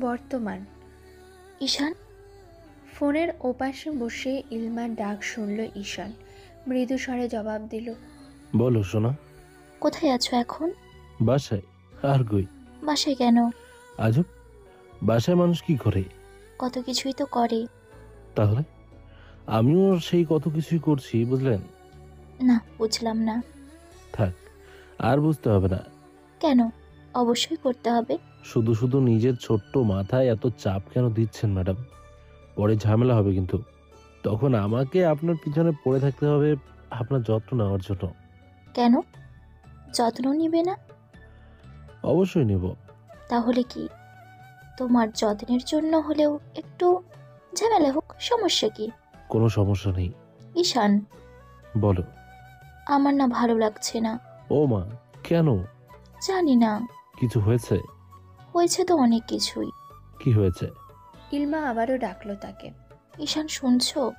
বর্তমান। ঈশান। ফোনের ওপাশে বসে ইলমার ডাক শুনল ঈশান। মৃদু স্বরে জবাব দিল, বলো সোনা। কোথায় আছো এখন? বাসায়। আর কই? বাসায় কেন? আজব, বাসায় মানুষ কি করে? কত কিছুই তো করে। তাহলে আমিও সেই কত কিছুই করছি, বুঝলেন? না, বুঝলাম না। থাক, আর বুঝতে হবে না। কেন? অবশ্যই করতে হবে। শুধু শুধু নিজের ছোট্ট মাথায় এত চাপ কেন দিচ্ছেন ম্যাডাম? পরে ঝামেলা হবে কিন্তু। তখন আমাকে আপনার পিছনে পড়ে থাকতে হবে আপনার যত্ন নেওয়ার জন্য। কেন? যত্ন নিবে না? অবশ্যই নেব। তাহলে কি তোমার যত্নের জন্য হলেও একটু ঝামেলা হোক, সমস্যা কি? কোনো সমস্যা নেই। ঈশান, বলো। আমার না ভালো লাগছে না। ও মা, কেন? জানি না। কিছু হয়েছে? হয়েছে তো অনেক কিছুই। কি হয়েছে? ইলমা আবারও ডাকলো তাকে। ঈশান, শুনছো?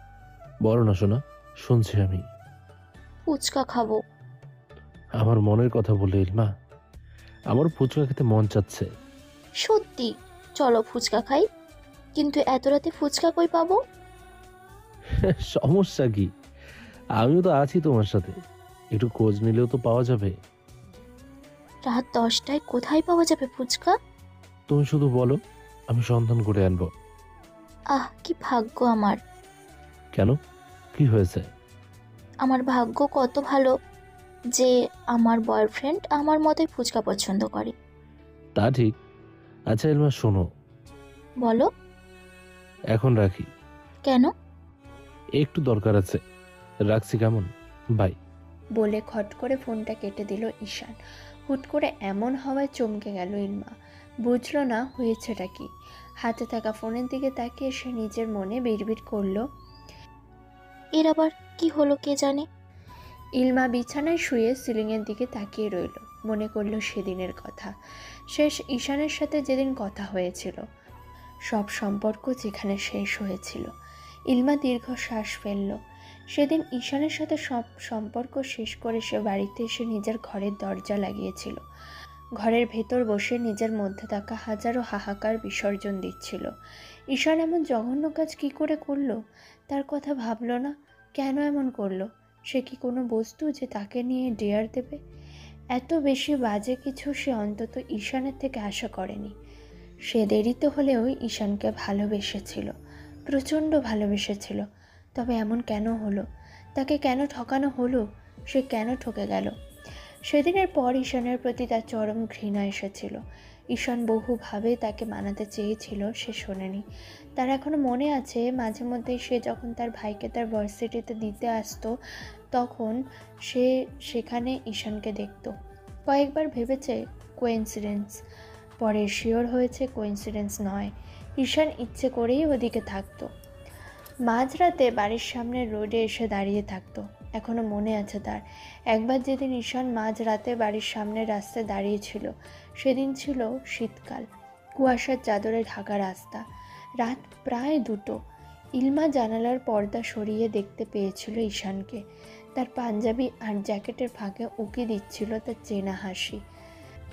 বলো না সোনা, শুনছি আমি। ফুচকা খাবো। আমার মনের কথা বলে ইলমা, আমার ফুচকা খেতে মন চাচ্ছে। সত্যি? চলো ফুচকা খাই। কিন্তু এত রাতে ফুচকা কই পাবো? সমস্যা কি? আমিও তো আছি তোমার সাথে, একটু খোঁজ নিলেও তো পাওয়া যাবে। রাত 10টায় কোথায় পাওয়া যাবে ফুচকা? তুমি শুধু বলো, আমি সন্ধান করে আনবো। আহ, কি ভাগ্য আমার। কেন, কি হয়েছে? আমার ভাগ্য কত ভালো যে আমার বয়ফ্রেন্ড আমার মতোই ফুচকা পছন্দ করে। তা ঠিক। আচ্ছা ইলমা শোনো, বলো। এখন রাখি। কেন? একটু দরকার আছে, রাখছি কেমন? বাই। বলে খট করে ফোনটা কেটে দিল ঈশান। হুট করে এমন হওয়ায় চমকে গেল ইলমা। বুঝল না হয়েছেটা কি। হাতে থাকা ফোনের দিকে তাকিয়ে সে নিজের মনে বিড়বিড় করল, এর আবার কি হলো কে জানে। ইলমা বিছানায় শুয়ে সিলিংয়ের দিকে তাকিয়ে রইল। মনে করল সেদিনের কথা, শেষ ঈশানের সাথে যেদিন কথা হয়েছিল, সব সম্পর্ক যেখানে শেষ হয়েছিল। ইলমা দীর্ঘশ্বাস ফেলল। সেদিন ঈশানের সাথে সব সম্পর্ক শেষ করে সে বাড়িতে এসে নিজের ঘরের দরজা লাগিয়েছিল। ঘরের ভেতর বসে নিজের মধ্যে থাকা হাজারো হাহাকার বিসর্জন দিচ্ছিল। ঈশান এমন জঘন্য কাজ কি করে করলো? তার কথা ভাবলো না? কেন এমন করলো? সে কি কোনো বস্তু যে তাকে নিয়ে ডেয়ার দেবে? এত বেশি বাজে কিছু সে অন্তত ঈশানের থেকে আশা করেনি। সে দেরিতে হলেও ঈশানকে ভালোবেসেছিল, প্রচণ্ড ভালোবেসেছিল। তবে এমন কেন হলো? তাকে কেন ঠকানো হলো? সে কেন ঠকে গেল? সেদিনের পর ঈশানের প্রতি তার চরম ঘৃণা এসেছিল। ঈশান বহুভাবে তাকে মানাতে চেয়েছিল, সে শোনেনি। তার এখনো মনে আছে, মাঝে মধ্যেই সে যখন তার ভাইকে তার ভার্সিটিতে দিতে আসতো, তখন সে সেখানে ঈশানকে দেখত। কয়েকবার ভেবেছে কোইন্সিডেন্স, পরে শিওর হয়েছে কোইন্সিডেন্স নয়। ঈশান ইচ্ছে করেই ওদিকে থাকতো। মাঝরাতে বাড়ির সামনে রোডে এসে দাঁড়িয়ে থাকতো। এখনো মনে আছে তার। একবার যেদিন ঈশান মাঝরাতে বাড়ির সামনে রাস্তায় দাঁড়িয়েছিল, সেদিন ছিল শীতকাল। কুয়াশার চাদরে ঢাকা রাস্তা। রাত প্রায় 2টো। ইলমা জানালার পর্দা সরিয়ে দেখতে পেয়েছিল ঈশানকে। তার পাঞ্জাবি আর জ্যাকেটের ফাঁকে উকি দিচ্ছিল তার চেনা হাসি।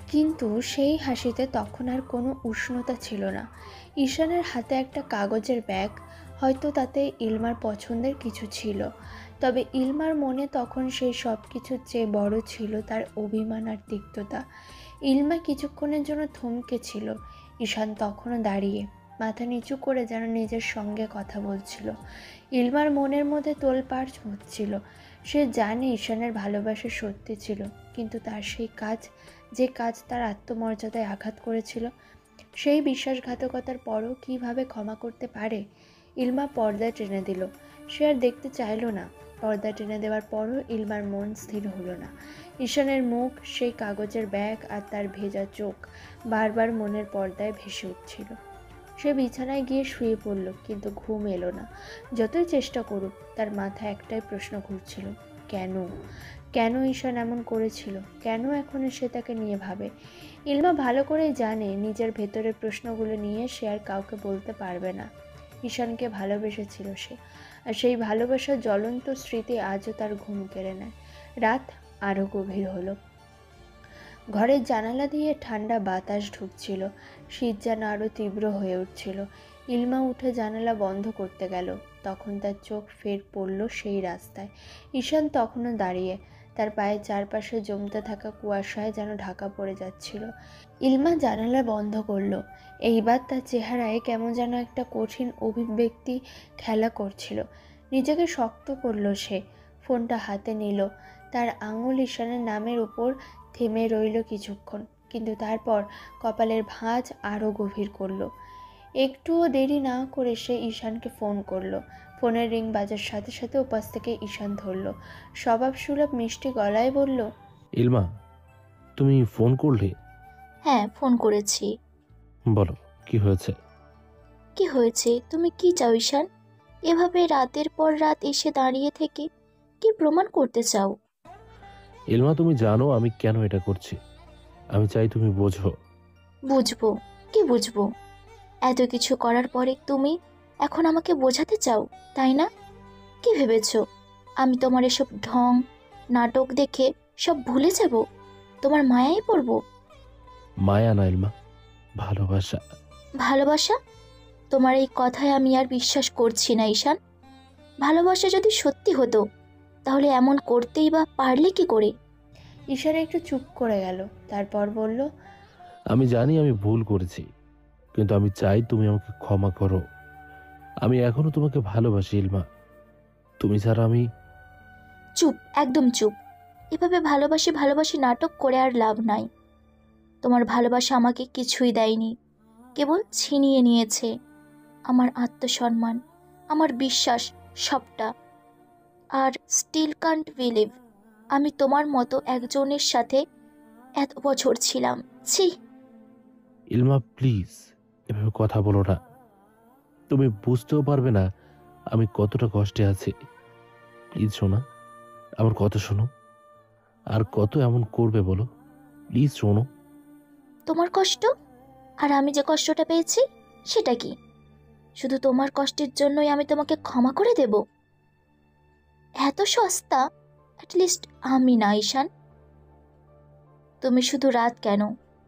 কিন্তু সেই হাসিতে তখন আর কোনো উষ্ণতা ছিল না। ঈশানের হাতে একটা কাগজের ব্যাগ, হয়তো তাতে ইলমার পছন্দের কিছু ছিল। তবে ইলমার মনে তখন সেই সব কিছুর চেয়ে বড় ছিল তার অভিমান আর তিক্ততা। ইলমা কিছুক্ষণের জন্য থমকে ছিল। ঈশান তখনও দাঁড়িয়ে, মাথা নিচু করে যেন নিজের সঙ্গে কথা বলছিল। ইলমার মনের মধ্যে তোলপাড় হচ্ছিল। সে জানে ঈশানের ভালোবাসা সত্যি ছিল, কিন্তু তার সেই কাজ, যে কাজ তার আত্মমর্যাদায় আঘাত করেছিল, সেই বিশ্বাসঘাতকতার পরও কিভাবে ক্ষমা করতে পারে? ইলমা পর্দা টেনে দিল। সে আর দেখতে চাইল না। পর্দা টেনে দেওয়ার পরও ইলমার মন স্থির হলো না। ঈশানের মুখ, সেই কাগজের ব্যাগ আর তার ভেজা চোখ বারবার মনের পর্দায় ভেসে উঠছিল। সে বিছানায় গিয়ে শুয়ে পড়ল, কিন্তু ঘুম এলো না। যতই চেষ্টা করুক, তার মাথায় একটাই প্রশ্ন ঘুরছিল, কেন? কেন ঈশান এমন করেছিল? কেন এখনো সে তাকে নিয়ে ভাবে? ইলমা ভালো করেই জানে নিজের ভেতরের প্রশ্নগুলো নিয়ে সে আর কাউকে বলতে পারবে না। ঈশানকে ভালোবেসেছিল সে, আর সেই ভালোবাসার জ্বলন্ত স্মৃতি আজও তার ঘুম কেড়ে নেয়। রাত আরও গভীর হলো। ঘরের জানালা দিয়ে ঠান্ডা বাতাস ঢুকছিল। শীত যেন আরও তীব্র হয়ে উঠছিল। ইলমা উঠে জানালা বন্ধ করতে গেল, তখন তার চোখ ফের পড়ল সেই রাস্তায়। ঈশান তখনও দাঁড়িয়ে, তার পায়ের চারপাশে জমতে থাকা কুয়াশায় যেন ঢাকা পড়ে যাচ্ছিল। ইলমা জানালা বন্ধ করলো। এইবার তার চেহারায় কেমন যেন একটা কঠিন অভিব্যক্তি খেলা করছিল। নিজেকে শক্ত করল সে, ফোনটা হাতে নিল। তার আঙুল ঈশানের নামের উপর থেমে রইল কিছুক্ষণ, কিন্তু তারপর কপালের ভাঁজ আরও গভীর করলো। একটুও দেরি না করে সে ঈশানকে ফোন করলো। ফোনের রিং বাজার সাথে সাথে উপাস থেকে ঈশান ধরল। স্বভাব সুলভ মিষ্টি গলায় বলল, ইলমা, তুমি ফোন করলে? হ্যাঁ, ফোন করেছি। বলো, কি হয়েছে? কি হয়েছে? তুমি কি চাও ঈশান? এভাবে রাতের পর রাত এসে দাঁড়িয়ে থেকে কি প্রমাণ করতে চাও? ইলমা, তুমি জানো আমি কেন এটা করছি। আমি চাই তুমি বোঝো। বুঝবো? কি বুঝবো? এত কিছু করার পরে তুমি এখন আমাকে বোঝাতে চাও, তাই না? কি ভেবেছো আমি তোমার এসব ঢং নাটক দেখে সব ভুলে যাব, তোমার মায়ায় পড়বো? মায়া না ইলমা, ভালোবাসা। ভালোবাসা? তোমার এই কথায় আমি আর বিশ্বাস করছি না ঈশান। ভালোবাসা যদি সত্যি হতো তাহলে এমন করতেই বা পারলে কি করে? ঈশান একটু চুপ করে গেল, তারপর বলল, আমি জানি আমি ভুল করেছি, কিন্তু আমি চাই তুমি আমাকে ক্ষমা করো। আমি এখনো তোমাকে ভালোবাসি ইলমা। তুমি ছাড়া আমি। চুপ, একদম চুপ। এভাবে ভালোবাসি ভালোবাসি নাটক করে আর লাভ নাই। তোমার ভালোবাসা আমাকে কিছুই দেয়নি, কেবল ছিনিয়ে নিয়েছে আমার আত্মসম্মান, আমার বিশ্বাস, সবটা। আর স্টিল কান্ট বিলিভ আমি তোমার মতো একজনের সাথে এত বছর ছিলাম। ছি। ইলমা প্লিজ, এভাবে কথা বলো না। তুমি বুঝতেও পারবে না আমি কতটা কষ্টে আছি। প্লিজ শোনা, আমার কথা শোনো। আর কত এমন করবে বলো? প্লিজ শোনো। তোমার কষ্ট? আর আমি যে কষ্টটা পেয়েছি সেটা কি? শুধু তোমার কষ্টের জন্যই আমি তোমাকে ক্ষমা করে দেব? এত সস্তা অ্যাটলিস্ট আমি না ঈশান। তুমি শুধু রাত কেন,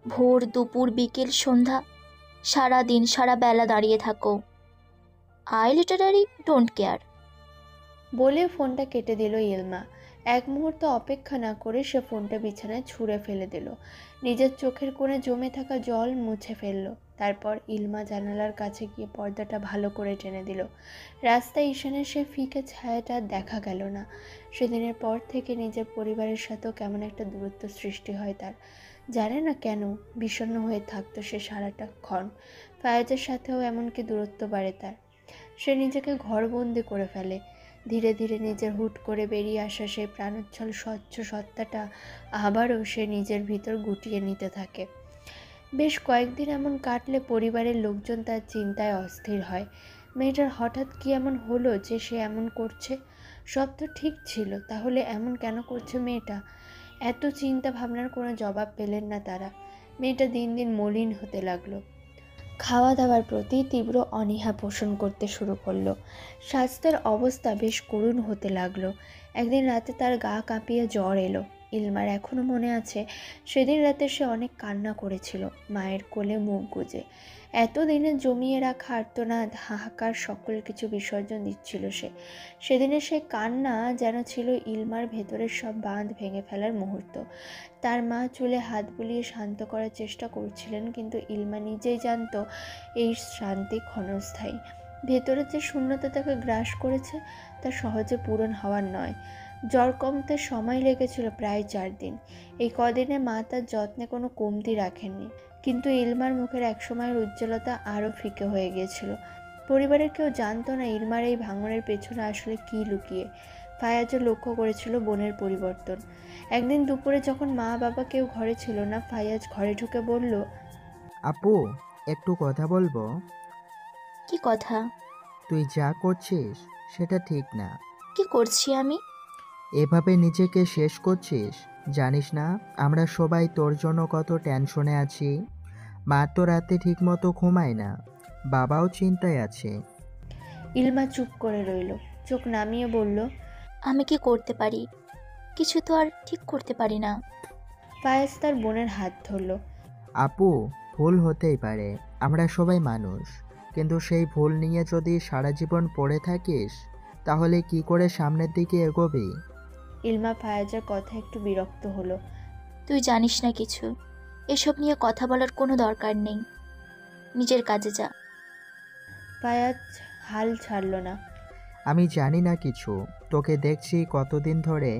ভোর দুপুর বিকেল সন্ধ্যা সারা দিন সারা বেলা দাঁড়িয়ে থাকো। I literally don't care. বলে ফোনটা কেটে দিল ইলমা। এক মুহূর্ত অপেক্ষা না করে সে ফোনটা বিছানায় ছুঁড়ে ফেলে দিল। নিজের চোখের কোণে জমে থাকা জল মুছে ফেলল। তারপর ইলমা জানালার কাছে গিয়ে পর্দাটা ভালো করে টেনে দিল। রাস্তায় ঈশানের সে ফিকে ছায়াটা দেখা গেল না। সেদিনের পর থেকে নিজের পরিবারের সাথেও কেমন একটা দূরত্ব সৃষ্টি হয় তার। জানে না কেন বিষণ্ণ হয়ে থাকতো সে সারাটা ক্ষণ। ফায়াজের সাথেও এমনকি দূরত্ব বাড়ে তার। সে নিজেকে ঘরবন্দি করে ফেলে। ধীরে ধীরে নিজের হুট করে বেরিয়ে আসা সেই প্রাণোচ্ছল স্বচ্ছ সত্তাটা আবারও সে নিজের ভিতর গুটিয়ে নিতে থাকে। বেশ কয়েকদিন এমন কাটলে পরিবারের লোকজন তার চিন্তায় অস্থির হয়। মেয়েটার হঠাৎ কি এমন হলো যে সে এমন করছে? সব তো ঠিক ছিল, তাহলে এমন কেন করছে মেয়েটা? এত চিন্তা ভাবনার কোনো জবাব পেলেন না তারা। মেয়েটা দিন দিন মলিন হতে লাগলো। খাওয়া দাওয়ার প্রতি তীব্র অনীহা পোষণ করতে শুরু করলো। স্বাস্থ্যের অবস্থা বেশ করুণ হতে লাগলো। একদিন রাতে তার গা কাঁপিয়ে জ্বর এলো। ইলমার এখনও মনে আছে সেদিন রাতে সে অনেক কান্না করেছিল মায়ের কোলে মুখ গুজে। এতদিনে জমিয়ে রাখা আর্তনাদ হাহাকার সকল কিছু বিসর্জন দিচ্ছিল সে। সেদিনের সে কান্না যেন ছিল ইলমার ভেতরের সব বাঁধ ভেঙে ফেলার মুহূর্ত। তার মা চুলে হাত বুলিয়ে শান্ত করার চেষ্টা করছিলেন, কিন্তু ইলমা নিজেই জানতো এই শান্তি ক্ষণস্থায়ী। ভেতরের যে শূন্যতা তাকে গ্রাস করেছে তা সহজে পূরণ হওয়ার নয়। জ্বর কমতে সময় লেগেছিল প্রায় 4 দিন। এই কদিনে মা তার যত্নে কোনো কমতি রাখেননি, কিন্তু ইলমার মুখের একসময়ের উজ্জ্বলতা আরও ফিকে হয়ে গিয়েছিল। পরিবারের কেউ জানতো না ইলমার এই ভাঙনের পেছনে আসলে কী লুকিয়ে। ফায়াজও লক্ষ্য করেছিল বোনের পরিবর্তন। একদিন দুপুরে যখন মা বাবা কেউ ঘরে ছিল না, ফায়াজ ঘরে ঢুকে বলল, আপু, একটু কথা বলবো? কি কথা? তুই যা করছিস সেটা ঠিক না। কি করছি আমি? এভাবে নিজেকে শেষ করছিস। জানিস না আমরা সবাই তোর জন্য কত টেনশনে আছি। মা তো রাতে ঠিকমতো ঘুমায় না, বাবাও চিন্তায় আছে। ইলমা চুপ করে রইল, চোখ নামিয়ে বলল, আমি কি করতে পারি? কিছু তো আর ঠিক করতে পারি না। ফায়াজ তার বোনের হাত ধরল। আপু, ভুল হতেই পারে, আমরা সবাই মানুষ, কিন্তু সেই ভুল নিয়ে যদি সারা জীবন পড়ে থাকিস তাহলে কি করে সামনের দিকে এগোবি? ইলমা ফায়াজের কথা একটু বিরক্ত হলো। তুই জানিস না কিছু, এসব নিয়ে কথা বলার কোনো দরকার নেই, নিজের কাজে যা। ফায়াজ হাল ছাড়ল না। আমি জানি না কিছু, তোকে দেখছি কতদিন ধরে,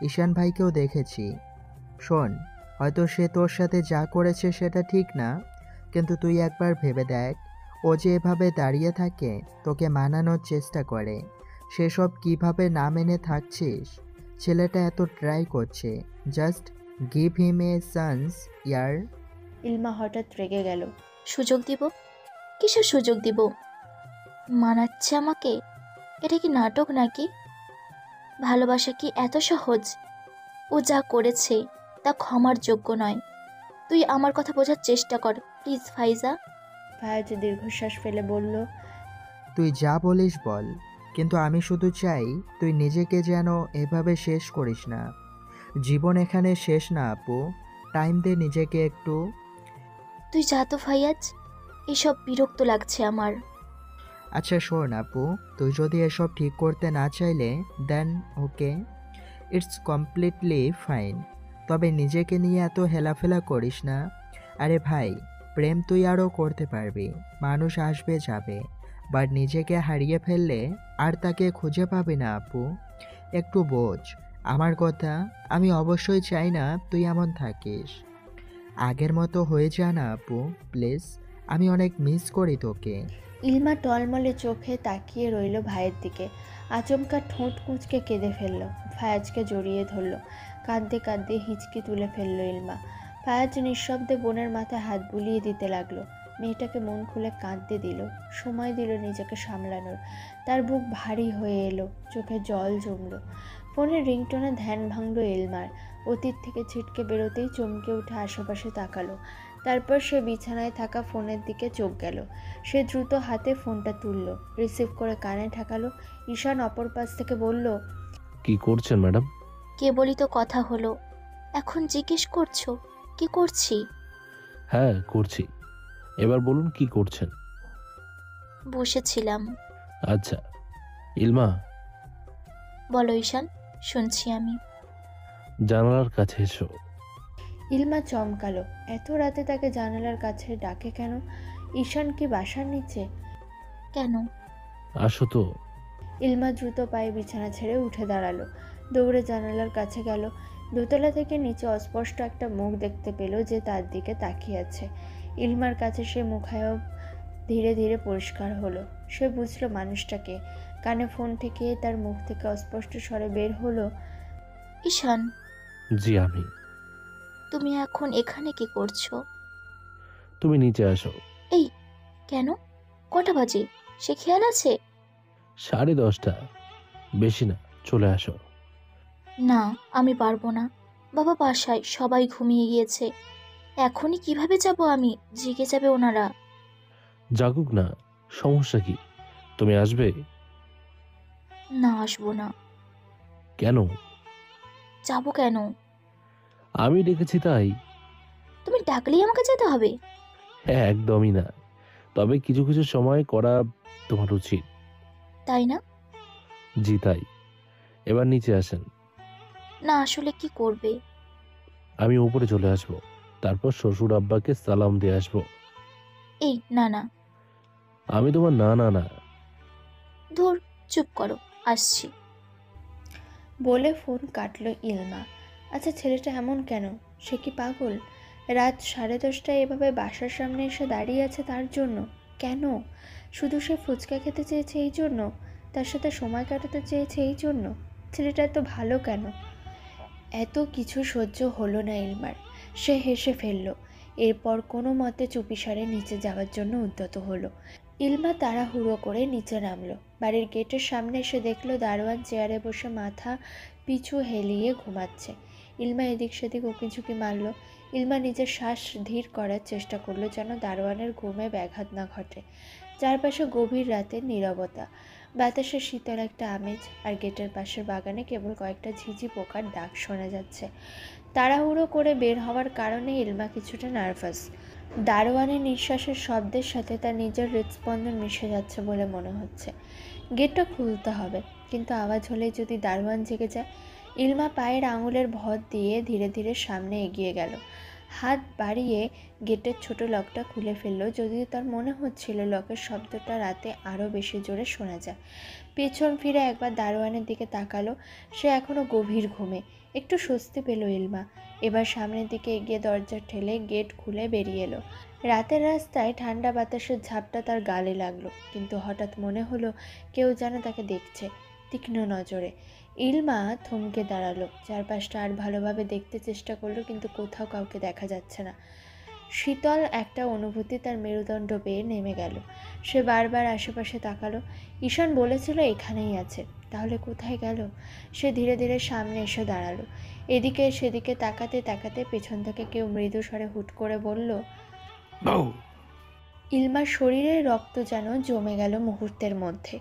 ঈশান ভাইকেও দেখেছি। শোন, হয়তো সে তোর সাথে যা করেছে সেটা ঠিক না, কিন্তু তুই একবার ভেবে দেখ, ও যে এভাবে দাঁড়িয়ে থাকে তোকে মানানোর চেষ্টা করে, সেসব কিভাবে না মেনে থাকছিস? ছেলেটা এত ট্রাই করছে, just give him a chance ইয়ার। ইলমা হঠাৎ রেগে গেল। সুযোগ দিব? কিসের সুযোগ দিব? মানাচ্ছে আমাকে? এটা কি নাটক নাকি? ভালোবাসা কি এত সহজ? ও যা করেছে তা ক্ষমার যোগ্য নয়। তুই আমার কথা বোঝার চেষ্টা কর প্লিজ ফাইজা। ফায়াজ দীর্ঘশ্বাস ফেলে বলল, তুই যা বলিস বল, কিন্তু আমি শুধু চাই তুই নিজেকে যেন এভাবে শেষ করিস না। জীবন এখানে শেষ না আপু, টাইম দে নিজেকে একটু। তুই যা তো ফাইয়াজ, এসব বিরক্ত লাগছে আমার। আচ্ছা শোন আপু, তুই যদি এসব ঠিক করতে না চাইলে দেন ওকে, ইটস কমপ্লিটলি ফাইন, তবে নিজেকে নিয়ে এত হেলাফেলা করিস না। আরে ভাই, প্রেম তুই আরও করতে পারবি, মানুষ আসবে যাবে, বাট নিজেকে হারিয়ে ফেললে আর তাকে খুঁজে পাবি না আপু। একটু বোঝ আমার কথা, আমি অবশ্যই চাই না তুই এমন থাকিস। আগের মতো হয়ে যা না আপু প্লিজ, আমি অনেক মিস করি তোকে। ইলমা টলমলে চোখে তাকিয়ে রইল ভাইয়ের দিকে। আচমকা ঠোঁট কুঁচকে কেঁদে ফেলল। ফায়াজকে জড়িয়ে ধরল। কাঁদতে কাঁদতে হিঁচকি তুলে ফেলল ইলমা। ফায়াজ নিঃশব্দে বোনের মাথায় হাত বুলিয়ে দিতে লাগলো। মেয়েটাকে মন খুলে কাঁদতে দিল, সময় দিল নিজেকে সামলানোর। তার বুক ভারী হয়ে এলো, চোখে জল জমল। ফোনের রিংটোনে ধ্যান ভাঙল ইলমার। অতীত থেকে ছিটকে বেরোতেই চমকে উঠে আশেপাশে তাকালো। তারপর সে বিছানায় থাকা ফোনের দিকে চোখ গেল। সে দ্রুত হাতে ফোনটা তুলল, রিসিভ করে কানে ঠেকালো। ঈশান অপর পাশ থেকে বলল, কি করছেন ম্যাডাম? কে বলি তো কথা হলো, এখন জিজ্ঞেস করছো কি করছি? হ্যাঁ করছি, এবার বলুন কি করছেন। বসেছিলাম। আচ্ছা ইলমা, বলো ঈশান, শুনছি আমি। জানালার কাছে এসো। ইলমা চমকালো। এত রাতে তাকে জানালার কাছে ডাকে কেন? ঈশান কি বাসার নিচে? কেন? আসো তো। ইলমা দ্রুত পায়ে বিছানা ছেড়ে উঠে দাঁড়ালো, দৌড়ে জানালার কাছে গেল। দোতলা থেকে নিচে অস্পষ্ট একটা মুখ দেখতে পেল যে তার দিকে তাকিয়ে আছে। ইলমার কাছে সে মুখায়ব ধীরে ধীরে পরিষ্কার হলো। সে বুঝলো মানুষটাকে। কানে ফোন ঠেকিয়ে তার মুখ থেকে অস্পষ্ট স্বরে বের হলো, ঈশান, জি আমি। তুমি এখন এখানে কি করছো? তুমি নিচে আসো। এই, কেন? কটা বাজে সে খেয়াল আছে? 10:30, বেশি না, চলে আসো। না, আমি পারবো না। বাবা বাসায় সবাই ঘুমিয়ে গিয়েছে, এখনই কিভাবে যাব আমি? জেগে যাবে ওনারা। জাগুক না, সমস্যা কি? তুমি আসবে? না, আসবো না। কেন? যাবো কেন? আমি ডেকেছি তাই। তুমি ডাকলেই আমাকে যেতে হবে? হ্যাঁ একদমই না, তবে কিছু কিছু সময় করা তোমার উচিত। তাই না? জি তাই। এবার নিচে আসেন। না, আসলে কি করবে? আমি উপরে চলে আসবো, তারপর শ্বশুর আব্বাকে সালাম দিয়ে আসবো। এই না না। আমি তোমার না না না। ধুর, চুপ করো, আসছি। বলে ফোন কাটল ইলমা। আচ্ছা ছেলেটা এমন কেন? সে কি পাগল? রাত 10:30টায় এভাবে বাসার সামনে এসে দাঁড়িয়ে আছে তার জন্য? কেন? শুধু সে ফুচকা খেতে চেয়েছে এই জন্য? তার সাথে সময় কাটাতে চেয়েছে এই জন্য? ছেলেটা এত ভালো কেন? এত কিছু সহ্য হলো না ইলমার। সে হেসে ফেলল। এরপর কোনো মতে চুপিসারে নিচে যাওয়ার জন্য উদ্যত হলো। ইলমা তাড়াহুড়ো করে নিচে নামলো। বাড়ির গেটের সামনে এসে দেখলো দারোয়ান চেয়ারে বসে মাথা পিছু হেলিয়ে ঘুমাচ্ছে। ইলমা এদিক সেদিক উঁকিঝুঁকি মারল। ইলমা নিজের শ্বাস ধীর করার চেষ্টা করলো যেন দারোয়ানের ঘুমে ব্যাঘাত না ঘটে। চারপাশে গভীর রাতের নীরবতা। বাতাসে শীতল একটা আমেজ, আর গেটের পাশের বাগানে কেবল কয়েকটা ঝিঝি পোকার ডাক শোনা যাচ্ছে। তাড়াহুড়ো করে বের হওয়ার কারণে ইলমা কিছুটা নার্ভাস। দারোয়ানের নিঃশ্বাসের শব্দের সাথে তার নিজের হৃদস্পন্দন মিশে যাচ্ছে বলে মনে হচ্ছে। গেটটা খুলতে হবে, কিন্তু আওয়াজ হলেই যদি দারোয়ান জেগে যায়। ইলমা পায়ের আঙুলের ভর দিয়ে ধীরে ধীরে সামনে এগিয়ে গেল। হাত বাড়িয়ে গেটের ছোট লকটা খুলে ফেললো, যদিও তার মনে হচ্ছিল লকের শব্দটা রাতে আরও বেশি জোরে শোনা যায়। পেছন ফিরে একবার দারোয়ানের দিকে তাকালো। সে এখনও গভীর ঘুমে। একটু স্বস্তি পেল ইলমা। এবার সামনের দিকে এগিয়ে দরজা ঠেলে গেট খুলে বেরিয়ে এলো। রাতের রাস্তায় ঠান্ডা বাতাসের ঝাপটা তার গালে লাগলো, কিন্তু হঠাৎ মনে হলো কেউ যেন তাকে দেখছে তীক্ষ্ণ নজরে। ইলমা থমকে দাঁড়ালো, চারপাশটা আর ভালোভাবে দেখতে চেষ্টা করলো, কিন্তু কোথাও কাউকে দেখা যাচ্ছে না। শীতল একটা অনুভূতি তার মেরুদণ্ড বেয়ে নেমে গেল। সে বারবার আশেপাশে তাকালো। ঈশান বলেছিল এখানেই আছে, তাহলে কোথায় গেল? সে ধীরে ধীরে সামনে এসে দাঁড়ালো। এদিকে সেদিকে তাকাতে তাকাতে পেছন থেকে কেউ মৃদু স্বরে হুট করে বলল, বউ। ইলমার শরীরের রক্ত যেন জমে গেল মুহূর্তের মধ্যে।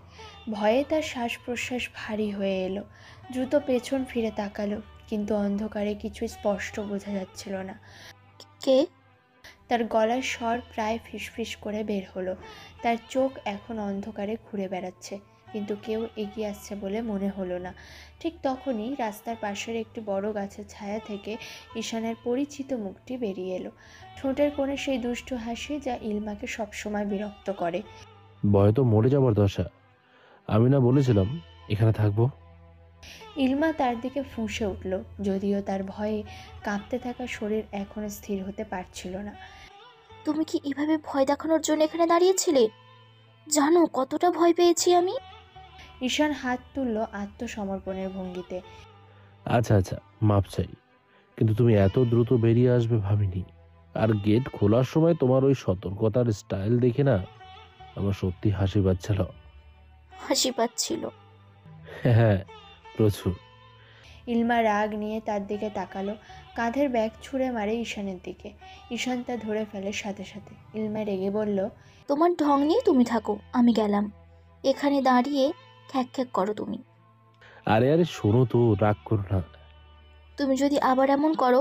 ভয়ে তার শ্বাস প্রশ্বাস ভারী হয়ে এলো। দ্রুত পেছন ফিরে তাকালো, কিন্তু অন্ধকারে কিছু স্পষ্ট বোঝা যাচ্ছিল না। কে? তার গলার স্বর প্রায় ফিসফিস করে বের হলো। তার চোখ এখন অন্ধকারে ঘুরে বেড়াচ্ছে, কিন্তু কেউ এগিয়ে আসছে বলে মনে হলো না। ঠিক তখনই রাস্তার পাশের একটি বড় গাছের ছায়া থেকে ঈশানের পরিচিত মুখটি বেরিয়ে এলো। ঠোঁটের কোণে সেই দুষ্টু হাসি যা ইলমাকে সবসময় বিরক্ত করে। ভয় তো মরে যাবার দশা। আমি না বলেছিলাম এখানে থাকবো? ইলমা তার দিকে ফুঁসে উঠল, যদিও তার ভয়ে কাঁপতে থাকা শরীর এখনো স্থির হতে পারছিল না। তুমি কি এভাবে ভয় দেখানোর জন্য এখানে দাঁড়িয়েছিলে? জানো কতটা ভয় পেয়েছি আমি। ঈশান হাত তুলল আত্মসমর্পণের ভঙ্গিতে। আচ্ছা আচ্ছা, মাপ চাই, কিন্তু তুমি এত দ্রুত বেরিয়ে আসবে ভাবিনি। আর গেট খোলার সময় তোমার ওই সতর্কতার স্টাইল দেখে না আমার সত্যি হাসি পাচ্ছিল। হাসি পাচ্ছিল? হ্যাঁ, প্রচুর। ইলমা রাগ নিয়ে তার দিকে তাকালো, কাঁধের ব্যাগ ছুঁড়ে মারে ঈশানের দিকে। ঈশান তা ধরে ফেলে সাথে সাথে। ইলমা রেগে বলল, তোমার ঢং নিয়ে তুমি থাকো, আমি গেলাম। এখানে দাঁড়িয়ে খ্যাক খ্যাক করো তুমি। আরে আরে শোনো তো, রাগ করো না। তুমি যদি আবার এমন করো,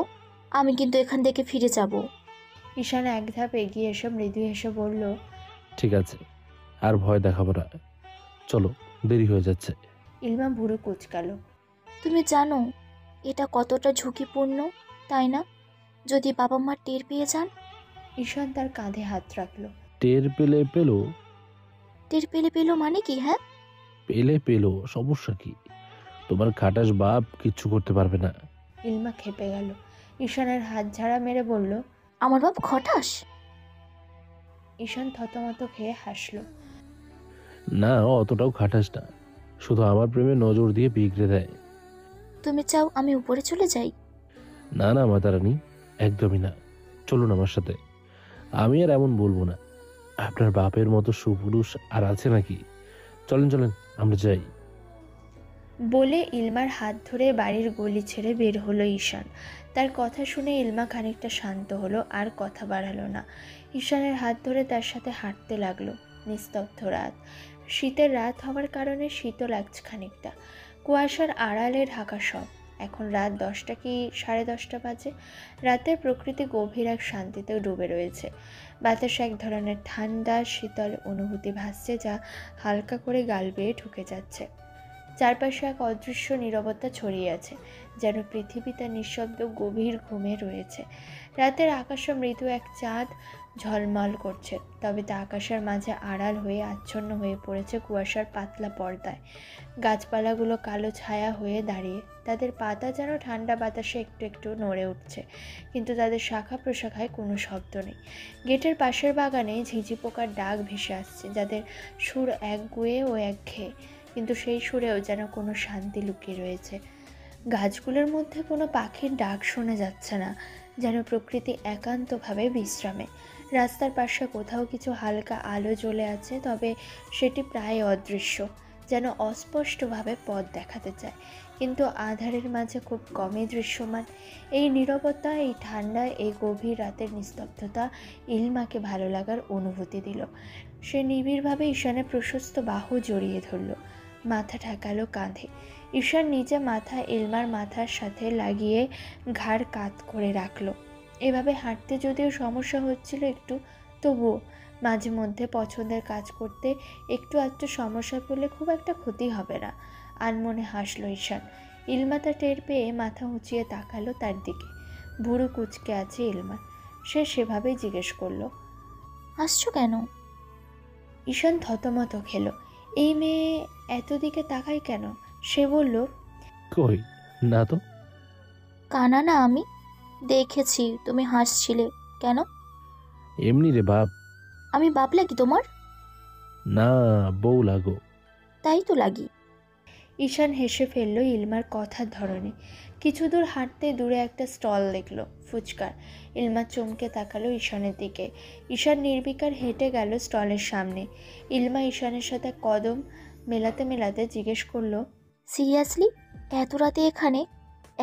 আমি কিন্তু এখান থেকে ফিরে যাব। ঈশান এক ধাপ এগিয়ে এসে মৃদু হেসে বলল, ঠিক আছে, আর ভয় দেখাবো না, চলো, দেরি হয়ে যাচ্ছে। ইলমা ভুরু কুঁচকালো। তুমি জানো এটা কতটা ঝুঁকিপূর্ণ, তাই না? যদি বাবা মা টের পেয়ে যান। ঈশান তার কাঁধে হাত রাখলো। টের পেলে পেলো? টের পেলে পেলো মানে কি? হ্যাঁ, পেলে পেলো, সমস্যা কি? তোমার খাটাস বাপ কিচ্ছু করতে পারবে না। ইলমা খেপে গেল। ঈশানের হাত ঝাড়া মেরে বলল, আমার বাপ খটাস? ঈশান থতমত খেয়ে হাসলো। না, অতটাও খাটাস না, শুধু আমার প্রেমে নজর দিয়ে বিগড়ে দেয়। তুমি চাও আমি উপরে চলে যাই? না না মাতারানী, একদমই না। চলুন আমার সাথে। আমি আর এমন বলবো না। আপনার বাপের মতো সুপুরুষ আর আছে নাকি? চলেন চলেন, আমরা যাই। বলে ইলমার হাত ধরে বাড়ির গলি ছেড়ে বের হলো ঈশান। তার কথা শুনে ইলমা খানিকটা শান্ত হলো, আর কথা বাড়ালো না। ঈশানের হাত ধরে তার সাথে হাঁটতে লাগলো। নিস্তব্ধ রাত, শীতের রাত হওয়ার কারণে শীতল লাগছে খানিকটা। কুয়াশার আড়ালে ঢাকা সব। এখন রাত 10টা কি 10:30 বাজে। রাতের প্রকৃতি গভীর এক শান্তিতে ডুবে রয়েছে। বাতাসে এক ধরনের ঠান্ডা শীতল অনুভূতি ভাসছে, যা হালকা করে গাল বেয়ে ঢুকে যাচ্ছে। চারপাশে এক অদৃশ্য নীরবতা ছড়িয়ে আছে, যেন পৃথিবী তার নিঃশব্দ গভীর ঘুমে রয়েছে। রাতের আকাশে মৃদু এক চাঁদ ঝলমল করছে, তবে তা আকাশের মাঝে আড়াল হয়ে আচ্ছন্ন হয়ে পড়েছে কুয়াশার পাতলা পর্দায়। গাছপালাগুলো কালো ছায়া হয়ে দাঁড়িয়ে, তাদের পাতা যেন ঠান্ডা বাতাসে একটু একটু নড়ে উঠছে, কিন্তু তাদের শাখা প্রশাখায় কোনো শব্দ নেই। গেটের পাশের বাগানে ঝিঁঝি পোকার ডাক ভেসে আসছে, যাদের সুর একগুঁয়ে ও একঘেয়ে, কিন্তু সেই সুরেও যেন কোনো শান্তি লুকিয়ে রয়েছে। গাছগুলোর মধ্যে কোনো পাখির ডাক শোনা যাচ্ছে না, যেন প্রকৃতি একান্তভাবে বিশ্রামে। রাস্তার পাশে কোথাও কিছু হালকা আলো জ্বলে আছে, তবে সেটি প্রায় অদৃশ্য। যেন অস্পষ্টভাবে পথ দেখাতে চায়, কিন্তু আধারের মাঝে খুব কমই দৃশ্যমান। এই নীরবতা, এই ঠান্ডা, এই গভীর রাতের নিস্তব্ধতা ইলমাকে ভালো লাগার অনুভূতি দিল। সে নিবিড়ভাবে ঈশানের প্রশস্ত বাহু জড়িয়ে ধরল, মাথা ঠেকালো কাঁধে। ঈশান নিজে মাথা ইলমার মাথার সাথে লাগিয়ে ঘাড় কাত করে রাখলো। এভাবে হাঁটতে যদিও সমস্যা হচ্ছিল একটু, তবুও মাঝে মধ্যে পছন্দের কাজ করতে একটু আধটু সমস্যায় পড়লে খুব একটা ক্ষতি হবে না। আনমনে হাসল ঈশান। ইলমা তা টের পেয়ে মাথা উঁচিয়ে তাকালো তার দিকে। ভুরু কুঁচকে আছে ইলমার। সে সেভাবেই জিজ্ঞেস করলো, হাসছো কেন? ঈশান থতমত খেলো। এই মেয়ে এত দিকে তাকায় কেন? সে বলল, কই না তো। কানা না আমি? দেখেছি তুমি হাসছিলে। কেন? এমনি রে বাপ। আমি বাপ লাগি তোমার? না, বউ লাগো। তাই তো লাগি। ঈশান হেসে ফেলল ইলমার কথার ধরনে। কিছু দূর হাঁটতে দূরে একটা স্টল দেখলো ফুচকার। ইলমা চমকে তাকালো ঈশানের দিকে। ঈশান নির্বিকার হেঁটে গেল স্টলের সামনে। ইলমা ঈশানের সাথে কদম মেলাতে মেলাতে জিজ্ঞেস করলো, সিরিয়াসলি? এত রাতে এখানে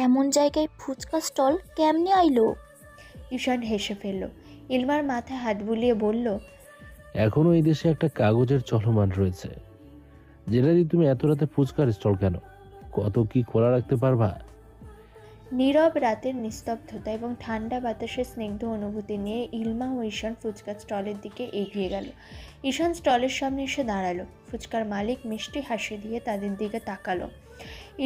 এমন জায়গায় ফুচকা স্টল কেমনে আইলো? ঈশান হেসে ফেলল। ইলমার মাথায় হাত বুলিয়ে বলল, এখনো এই দেশে একটা কাগজের চলমান রয়েছে, যেটা দিয়ে তুমি এত রাতে ফুচকার স্টল কেন? কত কি খোলা রাখতে পারবা? নীরব রাতের নিস্তব্ধতা এবং ঠান্ডা বাতাসের স্নিগ্ধ অনুভূতি নিয়ে ইলমা ও ঈশান ফুচকার স্টলের দিকে এগিয়ে গেল। ঈশান স্টলের সামনে এসে দাঁড়ালো। ফুচকার মালিক মিষ্টি হাসি দিয়ে তাদের দিকে তাকালো।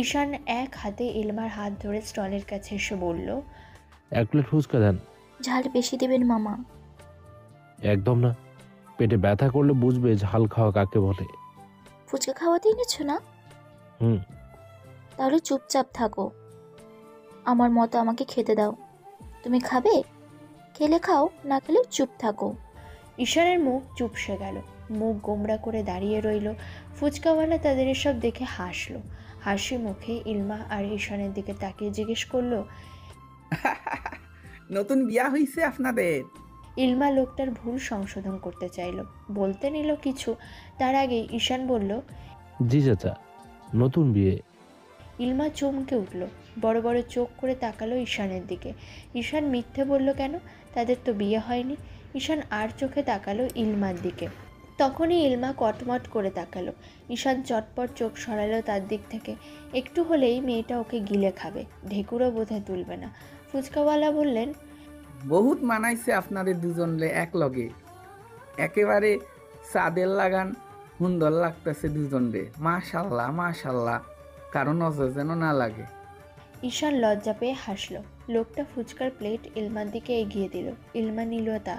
ঈশান এক হাতে ইলমার হাত ধরে স্টলের কাছে এসে বলল, 1 প্লেট ফুচকা দেন। ঝাল বেশি দেবেন মামা। একদম না, পেটে ব্যথা করলে বুঝবে ঝাল খাওয়া কাকে বলে। ফুচকা খাওয়াতে এনেছো না? হুম। তাহলে চুপচাপ থাকো, আমার মতো আমাকে খেতে দাও। তুমি খাবে? খেলে খাও, না খেলে চুপ থাকো। ঈশানের মুখ চুপসে গেল, মুখ গোমড়া করে দাঁড়িয়ে রইল। ফুচকাওয়ালা তাদের এসব দেখে হাসলো। হাসি মুখে ইলমা আর ঈশানের দিকে তাকিয়ে জিজ্ঞেস করলো, নতুন বিয়া হইছে আপনাদের? ইলমা লোকটার ভুল সংশোধন করতে চাইল, বলতে নিল কিছু, তার আগে ঈশান বলল, জি চাচা, নতুন বিয়ে। ইলমা চমকে উঠল, বড় বড় চোখ করে তাকালো ঈশানের দিকে। ঈশান মিথ্যে বলল কেন? তাদের তো বিয়ে হয়নি। ঈশান আর চোখে তাকালো ইলমার দিকে। তখনই ইলমা কটমট করে তাকালো। ঈশান চটপট চোখ সরালো তার দিক থেকে। একটু হলেই মেয়েটা ওকে গিলে খাবে, ঢেকুরও বোধহয় তুলবে না। ফুচকাওয়ালা বললেন, বহুত মানাইছে আপনাদের দুজনরে এক লগে, একেবারে চাঁদের লাগান সুন্দর লাগতেছে দুজনরে। মাশাল্লাহ মাশাল্লাহ, কারণ নজর যেন না লাগে। ঈশান লজ্জা পেয়ে হাসল। লোকটা ফুচকার প্লেট ইলমার দিকে এগিয়ে দিল। ইলমা নিল তা,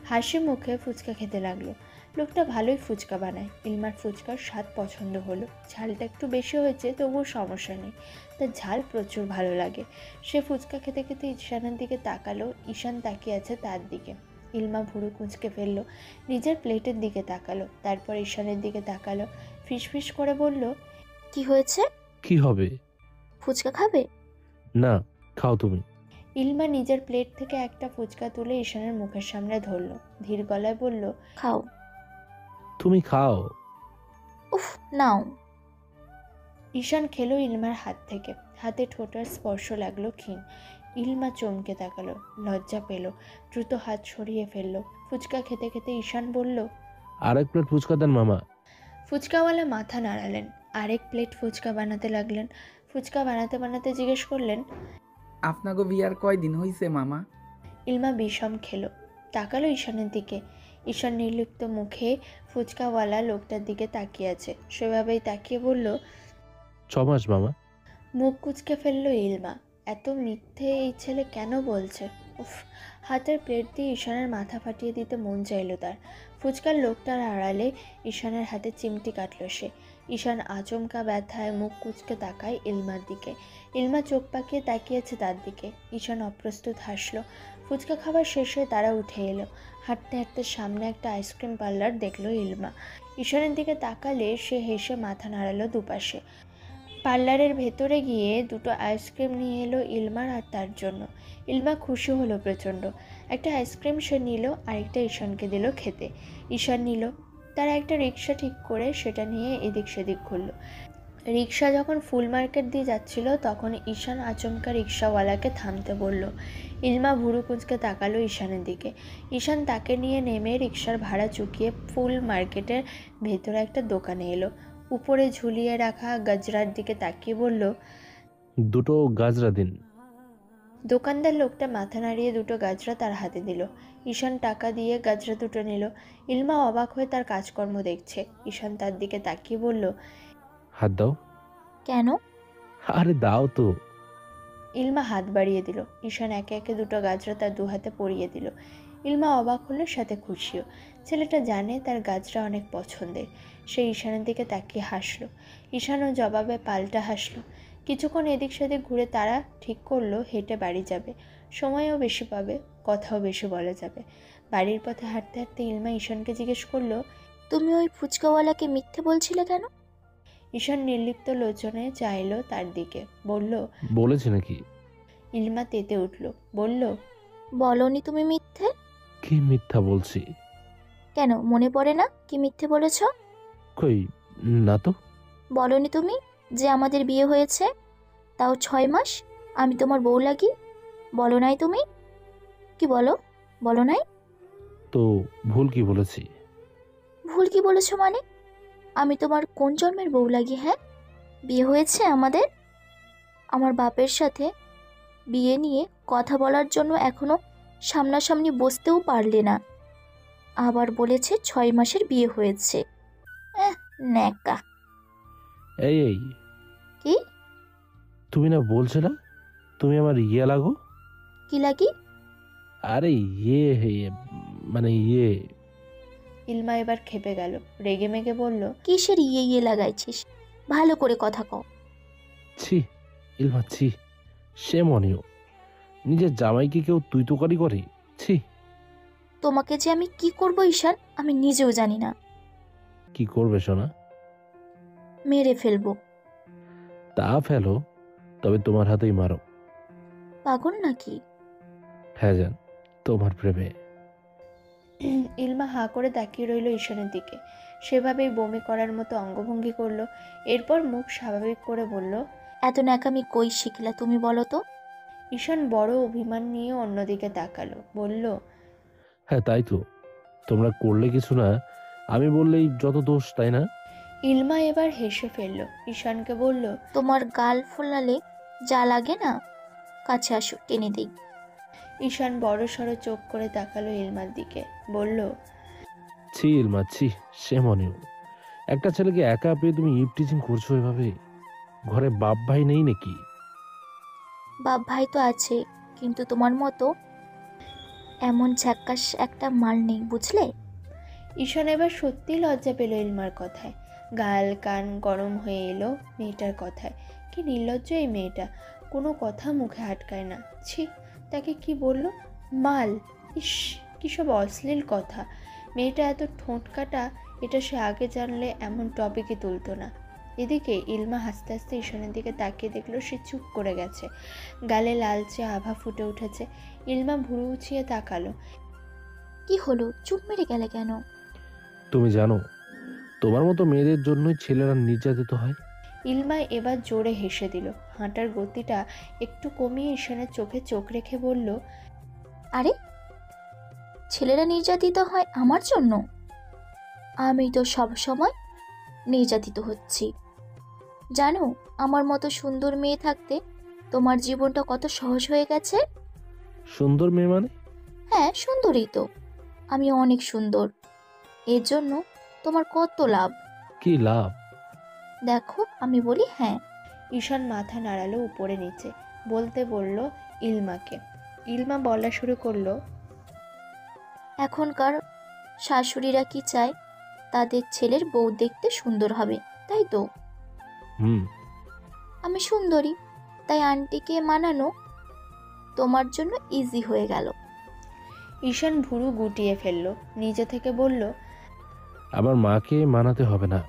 হাসি মুখে ফুচকা খেতে লাগলো। লোকটা ভালোই ফুচকা বানায়। ইলমার ফুচকার স্বাদ পছন্দ হলো। ঝালটা একটু বেশি হয়েছে, তবুও সমস্যা নেই, তার ঝাল প্রচুর ভালো লাগে। সে ফুচকা খেতে খেতে ঈশানের দিকে তাকালো। ঈশান তাকিয়ে আছে তার দিকে। ইলমা ভুরু কুঁচকে ফেললো, নিজের প্লেটের দিকে তাকালো, তারপর ঈশানের দিকে তাকালো, ফিসফিস করে বলল, কি হয়েছে? কি হবে? ফুচকা খাবে? না, খাও তুমি। ইলমা নিজের প্লেট থেকে একটা ফুচকা তুলে ঈশানের মুখের সামনে ধরল, ধীর গলায় বলল, খাও। তুমি খাও। উফ, নাও। ঈশান খেলো ইলমার হাত থেকে। হাতে ঠোঁটার স্পর্শ লাগলো ক্ষীণ। ইলমা চমকে তাকালো, লজ্জা পেল, দ্রুত হাত সরিয়ে ফেললো। ফুচকা খেতে খেতে ঈশান বলল, 1 প্লেট ফুচকা দেন মামা। ফুচকাওয়ালা মাথা নাড়ালেন, আরেক প্লেট ফুচকা বানাতে লাগলেন। ফুচকা বানাতে বানাতে জিজ্ঞেস করলেন, আপনাকে বিয়ার কয়দিন হইছে মামা? ইলমা বিষম খেলো, তাকালো ঈশানের দিকে। ঈশান নির্লিপ্ত মুখে ফুচকাওয়ালা লোকটার দিকে তাকিয়ে আছে, সেভাবেই তাকিয়ে বলল, 6 মাস মামা। মুখ কুঁচকে ফেললো ইলমা। এত মিথ্যে এই ছেলে কেন বলছে? উফ, হাতের প্লেট দিয়ে ঈশানের মাথা ফাটিয়ে দিতে মন চাইল তার। ফুচকার লোকটার আড়ালে ঈশানের হাতে চিমটি কাটল সে। ঈশান আচমকা ব্যথায় মুখ কুঁচকে তাকায় ইলমার দিকে। ইলমা চোখ পাকিয়ে তাকিয়েছে তার দিকে। ঈশান অপ্রস্তুত হাসলো। ফুচকা খাবার শেষে তারা উঠে এলো। হাঁটতে হাঁটতে সামনে একটা আইসক্রিম পার্লার দেখলো ইলমা। ঈশানের দিকে তাকালে সে হেসে মাথা নাড়ালো দুপাশে। পার্লারের ভেতরে গিয়ে দুটো আইসক্রিম নিয়ে এলো ইলমার আর তার জন্য। ইলমা খুশি হলো প্রচণ্ড। একটা আইসক্রিম সে নিল, আরেকটা ঈশানকে দিল খেতে। ঈশান নিল, তারা একটা রিক্সা ঠিক করে সেটা নিয়ে এদিক সেদিক ঘুরল। রিক্সা যখন ফুল মার্কেট দিয়ে যাচ্ছিল তখন ঈশান আচমকা রিক্সাওয়ালাকে থামতে বলল। ইলমা ভুরু কুঁচকে তাকালো ঈশানের দিকে। ঈশান তাকে নিয়ে নেমে রিক্সার ভাড়া চুকিয়ে ফুল মার্কেটের ভেতরে একটা দোকানে এলো। উপরে ঝুলিয়ে রাখা গাজরার দিকে তাকিয়ে বলল, দুটো গাজরা দিন। দোকানদার লোকটা মাথা নাড়িয়ে দুটো গাজরা তার হাতে দিল। ঈশান টাকা দিয়ে গাজরা দুটো নিল। ইলমা অবাক হয়ে তার কাজকর্ম দেখছে। ঈশান তার দিকে তাকিয়ে বলল, হাত দাও। কেন? আরে দাও তো। ইলমা হাত বাড়িয়ে দিল। ঈশান একে একে দুটো গাজরা তার দু হাতে পরিয়ে দিল। ইলমা অবাক হলো, সাথে খুশিও। ছেলেটা জানে তার গাজরা অনেক পছন্দের। সে ঈশানের দিকে তাকিয়ে হাসলো। ঈশানও জবাবে পাল্টা হাসলো। কিছুক্ষণ এদিক সেদিক ঘুরে তারা ঠিক করলো হেঁটে বাড়ি যাবে। সময়ও বেশি পাবে, কথাও বেশি বলা যাবে। বাড়ির পথে হাঁটতে হাঁটতে ইলমা ঈশানকে জিজ্ঞেস করলো, তুমি ওই ফুচকাওয়ালাকে মিথ্যে বলছিলে কেন? ঈশান নির্লিপ্ত লোচনে চাইলো তার দিকে, বলল। বলেছি নাকি? ইলমা তেতে উঠল, বলল, বলনি তুমি মিথ্যে? কি মিথ্যা বলছি? কেন মনে পড়ে না কি মিথ্যে বলেছ? কই, না তো। বলনি তুমি যে আমাদের বিয়ে হয়েছে, তাও 6 মাস আমি তোমার বউ লাগি? বলো নাই তুমি? কি বলো, বলো নাই? তো ভুল কি বলেছি? ভুল কি বলেছো মানে? আমি তোমার কোন জন্মের বউ লাগি? হ্যাঁ, বিয়ে হয়েছে আমাদের। আমার বাপের সাথে বিয়ে নিয়ে কথা বলার জন্য এখনো সামনাসামনি বসতেও পারলে না, আবার বলেছে 6 মাসের বিয়ে হয়েছে। ন্যাকা। এই এই, কি? তুমি না বলছে না তুমি আমার ইয়ে লাগো? কি লাগি? আরে মানে ইয়ে। ইলমা এবার খেপে গেল, রেগে মেগে বলল, কিসের ইয়ে ইয়ে লাগাইছিস? ভালো করে কথা কও। ছি ইলমা, ছি। সে মনেও নিজের জামাইকে কেউ তুই তোকারি করে? ছি। তোমাকে যে আমি কি করব ঈশান, আমি নিজেও জানি না। কি করবে সোনা? মেরে ফেলবো। তা ফেলো, তবে তোমার হাতেই মারো। পাগল নাকি? হ্যাঁ জান, তোমার প্রেমে। ইলমা হাঁ করে তাকিয়ে রইল ঈশানের দিকে। সেভাবেই বমি করার মতো অঙ্গভঙ্গি করলো। এরপর মুখ স্বাভাবিক করে বলল, এত ন্যাকামি কই শিখলা তুমি বলো তো? ঈশান বড় অভিমান নিয়ে অন্যদিকে তাকালো, বলল, হ্যাঁ তাই তো, তোমরা করলে কিছু না, আমি বললেই যত দোষ, তাই না? ইলমা এবার হেসে ফেলল। ঈশানকে বলল, তোমার গাল ফোলালে যা লাগে না, কাছে আসো টেনে দিই। ঈশান বড় সড়ো চোখ করে তাকালো ইলমার দিকে, বলল, ছি ইলমা, ছি। সে মনেও একটা ছেলেকে একা পেয়ে তুমি ইভটিজিং করছো এভাবে? ঘরে বাপ ভাই নেই নাকি? বাপ ভাই তো আছে, কিন্তু তোমার মতো এমন ঝ্যাক্কাস একটা মাল নেই, বুঝলে? ঈশান এবার সত্যি লজ্জা পেল ইলমার কথায়। গাল কান গরম হয়ে এলো মেয়েটার কথায়। কি নির্লজ্জ এই মেয়েটা, কোনো কথা মুখে আটকায় না। ছি, তাকে কি বলল? মাল! ইস, কী সব অশ্লীল কথা। মেয়েটা এত ঠোঁট কাটা, এটা সে আগে জানলে এমন টপিকে তুলতো না। এদিকে ইলমা হাসতে হাসতে ঈশানের দিকে তাকিয়ে দেখলো সে চুপ করে গেছে। গালে লালচে আভা ফুটে উঠেছে। ইলমা ভুরু উঁচিয়ে তাকালো। কি হলো, চুপ মেরে গেলে কেন? তুমি জানো, তোমার মতো মেয়েদের জন্যই ছেলেরা নির্যাতিত হয়। ইলমা এবার জোরে হেসে দিল। হাঁটার গতিটা একটু কমিয়ে ঈশানের চোখে চোখ রেখে বলল, আরে, ছেলেরা নির্যাতিত হয় আমার জন্য? আমি তো সব সময় নির্যাতিত হচ্ছি। জানো, আমার মতো সুন্দর মেয়ে থাকতে তোমার জীবনটা কত সহজ হয়ে গেছে। সুন্দর মেয়ে মানে? হ্যাঁ, সুন্দরই তো। আমি অনেক সুন্দর, এর জন্য তোমার কত লাভ। কি লাভ? দেখো, আমি বলি হ্যাঁ। ঈশান মাথা নাড়ালো উপরে নিচে, বলতে বলল ইলমাকে। ইলমা বলা শুরু করলো, এখনকার শাশুড়িরা কি চায়? তাদের ছেলের বউ দেখতে সুন্দর হবে, তাই তো? হুম। আমি সুন্দরী, তাই আন্টিকে মানানো তোমার জন্য ইজি হয়ে গেল। ঈশান ভুরু গুটিয়ে ফেলল, নিজে থেকে বলল, আমার মাকে মানাতে হবে না।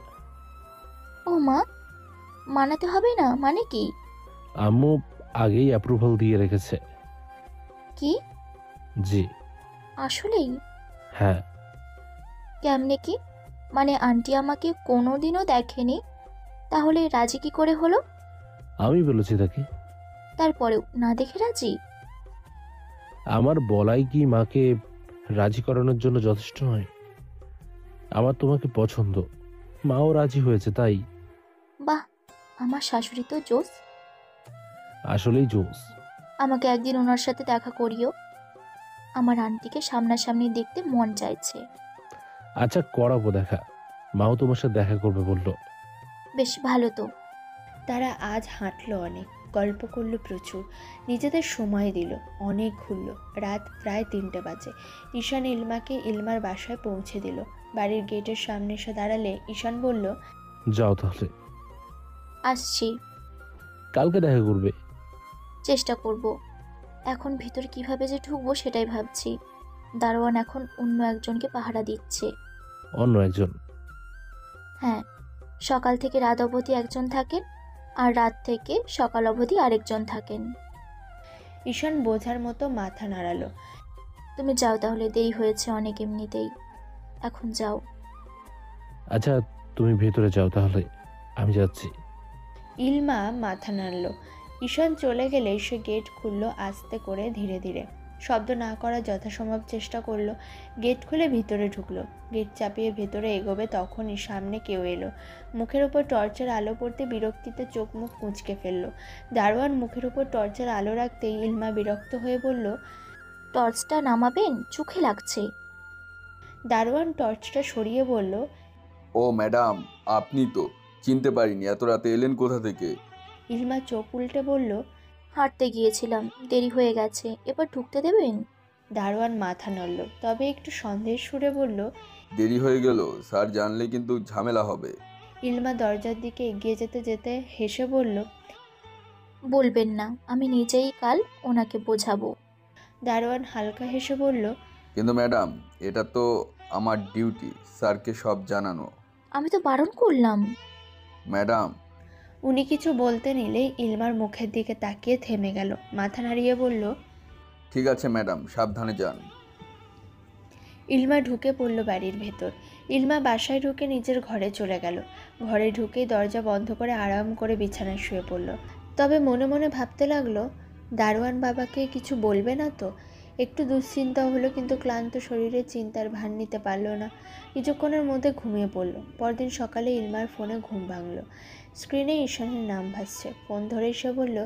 ও মা, মানাতে হবে না মানে কি? আম্মু আগেই অ্যাপ্রুভাল দিয়ে রেখেছে। কি? জি। আসলেই? হ্যাঁ। কেমনে কি? মানে আন্টি আমাকে কোনোদিনও দেখেনি, তাহলে রাজি কি করে হলো? আমি বলেছি তাকে। তারপরেও না দেখে রাজি? আমার বলাই কি মাকে রাজি করানোর জন্য যথেষ্ট নয়? আমার তোমাকে পছন্দ, মাও রাজি হয়েছে, তাই। বাহ, আমার শাশুড়ি তো জোস। আসলেই জোস। আমাকে একদিন ওনার সাথে দেখা করিও, আমার আন্টিকে সামনাসামনি দেখতে মন চাইছে। আচ্ছা, করাবো দেখা। মাও তোমার সাথে দেখা করবে বললো। বেশ ভালো তো। তারা আজ হাঁটলো অনেক, গল্প করলো প্রচুর, নিজেদের সময় দিল, অনেক ঘুরলো। রাত প্রায় 3টে বাজে। ঈশান ইলমাকে ইলমার বাসায় পৌঁছে দিল। বাড়ির গেটের সামনে এসে দাঁড়ালে ঈশান বলল, যাও তাহলে, আসছি। কালকে দেখা করবে। চেষ্টা করব। এখন ভিতরে কিভাবে যে ঢুকবো সেটাই ভাবছি। দারোয়ান এখন অন্য একজনকে পাহারা দিচ্ছে। অন্য একজন? হ্যাঁ, সকাল থেকে রাত অবধি একজন থাকেন, আর রাত থেকে সকাল অবধি আরেকজন থাকেন। ঈশান বোঝার মতো মাথা নাড়ালো। তুমি যাও তাহলে, দেরি হয়েছে অনেক এমনিতেই। এখন যাও। আচ্ছা, তুমি ভেতরে যাও তাহলে, আমি যাচ্ছি। ইলমা মাথা নাড়ল। ঈশান চলে গেলে সে গেট খুলল আস্তে করে, ধীরে ধীরে। শব্দ না করার যথাসম্ভব চেষ্টা করলো। গেট খুলে ভিতরে ঢুকলো। গেট চাপিয়ে ভেতরে এগোবে তখনই সামনে কেউ এলো। মুখের উপর টর্চের আলো পড়তে বিরক্তিতে চোখ মুখ কুঁচকে ফেললো। দারোয়ান মুখের উপর টর্চের আলো রাখতেই ইলমা বিরক্ত হয়ে বলল, টর্চটা নামাবেন, চোখে লাগছে। দারোয়ান টর্চটা সরিয়ে বলল, ও ম্যাডাম, আপনি তো, চিনতে পারিনি, এত রাতে এলেন কোথা থেকে? ইলমা চোখ উল্টে বলল, হাঁটতে গিয়েছিলাম, দেরি হয়ে গেছে, এবার ঢুকতে দেবেন? দারোয়ান মাথা নাড়ল, তবে একটু সন্দেহের সুরে বলল, দেরি হয়ে গেল স্যার, জানলে কিন্তু ঝামেলা হবে। ইলমা দরজার দিকে এগিয়ে যেতে যেতে হেসে বলল, বলবেন না, আমি নিজেই কাল ওনাকে বোঝাবো। দারোয়ান হালকা হেসে বলল, কিন্তু ম্যাডাম, এটা তো আমার ডিউটি স্যারকে সব জানানো। আমি তো বারণ করলাম। ম্যাডাম, উনি কিছু বলতে নিলেই ইলমার মুখের দিকে তাকিয়ে থেমে গেল, মাথা নাড়িয়ে বলল, ঠিক আছে ম্যাডাম, সাবধানে যান। ইলমা ঢুকে পড়ল বাড়ির ভেতর। ইলমা বাসায় ঢুকে নিজের ঘরে চলে গেল। ঘরে ঢুকেই দরজা বন্ধ করে আরাম করে বিছানায় শুয়ে পড়ল। তবে মনে মনে ভাবতে লাগলো, দারোয়ান বাবাকে কিছু বলবে না তো? একটু দুশ্চিন্তা হলো, কিন্তু ক্লান্ত শরীরে চিন্তার ভার নিতে পারল না। কিছুক্ষণের মধ্যে ঘুমিয়ে পড়ল। পরদিন সকালে ইলমার ফোনে ঘুম ভাঙল। স্ক্রিনে ঈশানের নাম ভাসছে। ফোন ধরে সে বলল,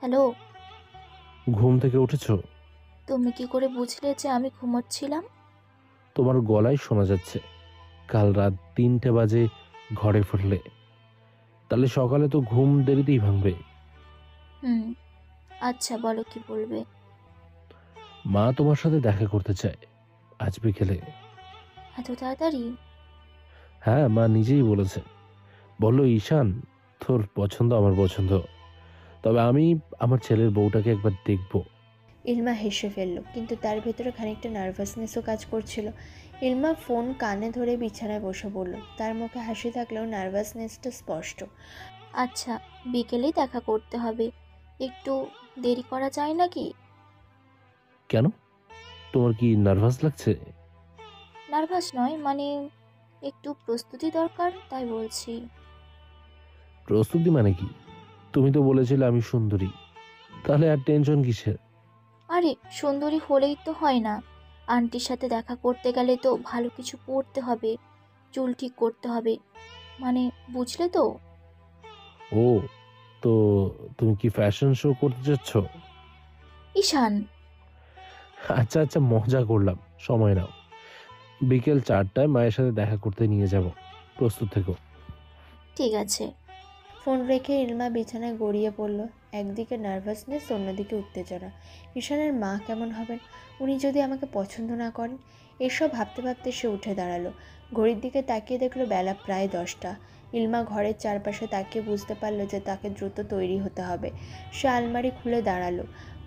হ্যালো। ঘুম থেকে উঠেছো? তুমি কি করে বুঝলে যে আমি ঘুমোচ্ছিলাম? তোমার গলায় শোনা যাচ্ছে। কাল রাত 3টে বাজে ঘরে ফিরলে, তাহলে সকালে তো ঘুম দেরিতেই ভাঙবে। হুম, আচ্ছা বলো কি বলবে। মা তোমার সাথে দেখা করতে চায় আজ বিকেলে। এত তাড়াতাড়ি? হ্যাঁ, মা নিজেই বলেছে। বললো, ঈশান, তোর পছন্দ আমার পছন্দ, তবে আমি আমার ছেলের বউটাকে একবার দেখব। ইলমা হেসে ফেলল, কিন্তু তার ভেতরে খানিকটা নার্ভাসনেসও কাজ করছিল। ইলমা ফোন কানে ধরে বিছানায় বসে পড়ল। তার মুখে হাসি থাকলেও নার্ভাসনেসটা স্পষ্ট। আচ্ছা, বিকেলেই দেখা করতে হবে, একটু দেরি করা যায় নাকি? কেন? তোমার কি নার্ভাস লাগছে? নার্ভাস নয়, মানে একটু প্রস্তুতি দরকার, তাই বলছি। প্রস্তুতি মানে কি? তুমি তো বলেছিলে আমি সুন্দরী, তাহলে আর টেনশন কিসের? আরে সুন্দরী হলেই তো হয় না, আন্টির সাথে দেখা করতে গেলে তো ভালো কিছু পরতে হবে, চুল ঠিক করতে হবে, মানে বুঝলে তো? ও, তো তুমি কি ফ্যাশন শো করতে যাচ্ছ? ঈশান, আচ্ছা আচ্ছা, মজা করলাম, সময় নাও। বিকেল 4টায় মায়ের সাথে দেখা করতে নিয়ে যাব, প্রস্তুত থেকো। ঠিক আছে। ফোন রেখে ইলমা বিছানায় গড়িয়ে পড়ল। একদিকে নার্ভাসনেস, অন্যদিকে উত্তেজনা। ঈশানের মা কেমন হবেন? উনি যদি আমাকে পছন্দ না করেন? এসব ভাবতে ভাবতে সে উঠে দাঁড়ালো। ঘড়ির দিকে তাকিয়ে দেখলো বেলা প্রায় 10টা। ইলমা ঘরের চারপাশে তাকিয়ে বুঝতে পারলো যে তাকে দ্রুত তৈরি হতে হবে। সে আলমারি খুলে দাঁড়ালো।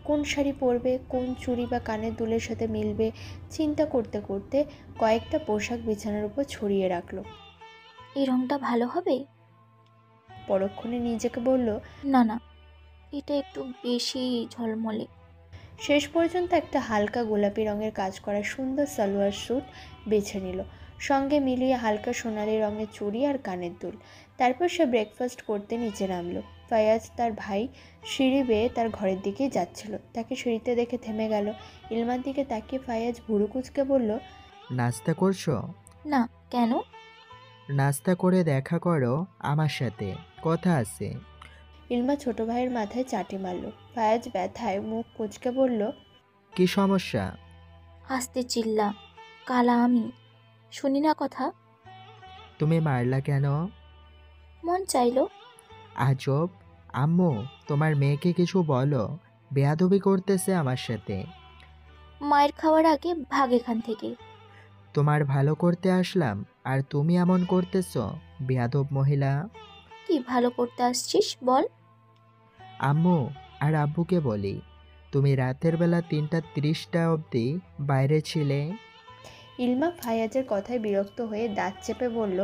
কোন শাড়ি পরবে, কোন চুড়ি বা কানের দুলের সাথে মিলবে, চিন্তা করতে করতে কয়েকটা পোশাক বিছানার উপর ছড়িয়ে রাখলো। এই রংটা ভালো হবে। পরক্ষণে নিজেকে বলল, না না, এটা একটু বেশি ঝলমলে। শেষ পর্যন্ত একটা হালকা গোলাপি রঙের কাজ করা সুন্দর সালোয়ার স্যুট বেছে নিল। সঙ্গে মিলিয়ে হালকা সোনালি রঙের চুড়ি আর কানের দুল। তারপর সে ব্রেকফাস্ট করতে নিচে নামলো। ফায়াজ তার ভাই সিঁড়ি বেয়ে তার ঘরের দিকেই যাচ্ছিল। তাকে সিঁড়িতে দেখে থেমে গেল। ইলমার দিকে তাকিয়ে ফায়াজ ভুরু কুঁচকে বলল, নাস্তা করছো? না, কেন? নাস্তা করে দেখা করো আমার সাথে, কথা আছে। ইলমা ছোট ভাইয়ের মাথায় চাটি মারল। ফায়াজ ব্যথায় মুখ কুঁচকে বলল, কি সমস্যা? আস্তে চিল্লা, কালা আমি, শুনি না কথা। তুমি মারলা কেন? মন চাইলো। আজব। আম্মু, তোমার মেয়েকে কিছু বলো, বেয়াদবি করতেছে আমার সাথে। মায়ের খাওয়ার আগে ভাগ এখান থেকে। তোমার ভালো করতে আসলাম আর তুমি এমন করতেছো, বেয়াদব মহিলা। কি ভালো করতে আসছিস বল? আম্মু আর আব্বুকে বলি, তুমি রাতের বেলা 3:30 অবধি বাইরে ছিলে। ইলমা ফায়াজের কথায় বিরক্ত হয়ে দাঁত চেপে বলল,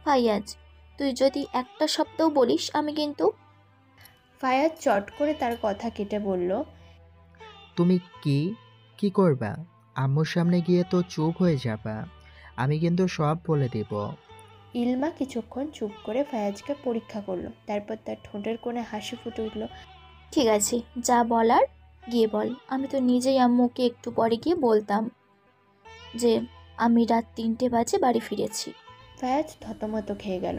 ফাইয়াজ, তুই যদি একটা শব্দও বলিস আমি কিন্তু। ফায়াজ চট করে তার কথা কেটে বলল, তুমি কি কি করবা? আম্মুর সামনে গিয়ে তো চুপ হয়ে যাবা, আমি কিন্তু সব বলে দেব। ইলমা কিছুক্ষণ চুপ করে ফায়াজকে পরীক্ষা করলো। তারপর তার ঠোঁটের কোণে হাসি ফুটে উঠল। ঠিক আছে, যা বলার গিয়ে বল। আমি তো নিজেই আম্মুকে একটু পরে গিয়ে বলতাম যে আমি রাত 3টে বাজে বাড়ি ফিরেছি। ফায়াজ থতমত খেয়ে গেল।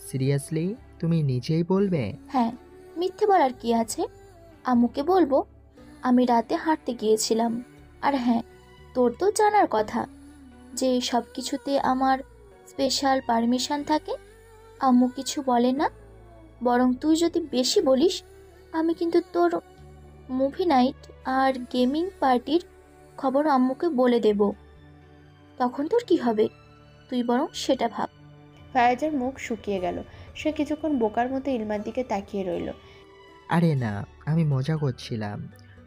সিরিয়াসলি তুমি নিজেই বলবে? হ্যাঁ, মিথ্যে বলার কি আছে? আম্মুকে বলবো আমি রাতে হাঁটতে গিয়েছিলাম। আর হ্যাঁ, তোর তো জানার কথা যে সব কিছুতে আমার স্পেশাল পারমিশন থাকে। আম্মু কিছু বলে না, বরং তুই যদি বেশি বলিস আমি কিন্তু তোর মুভি নাইট আর গেমিং পার্টির খবর আম্মুকে বলে দেব। তখন তোর কি হবে তুই বরং সেটা ভাব। ফায়াজের মুখ শুকিয়ে গেল। সে কিছুক্ষণ বোকার মতো ইলমার দিকে তাকিয়ে রইল। আরে না, আমি মজা করছিলাম।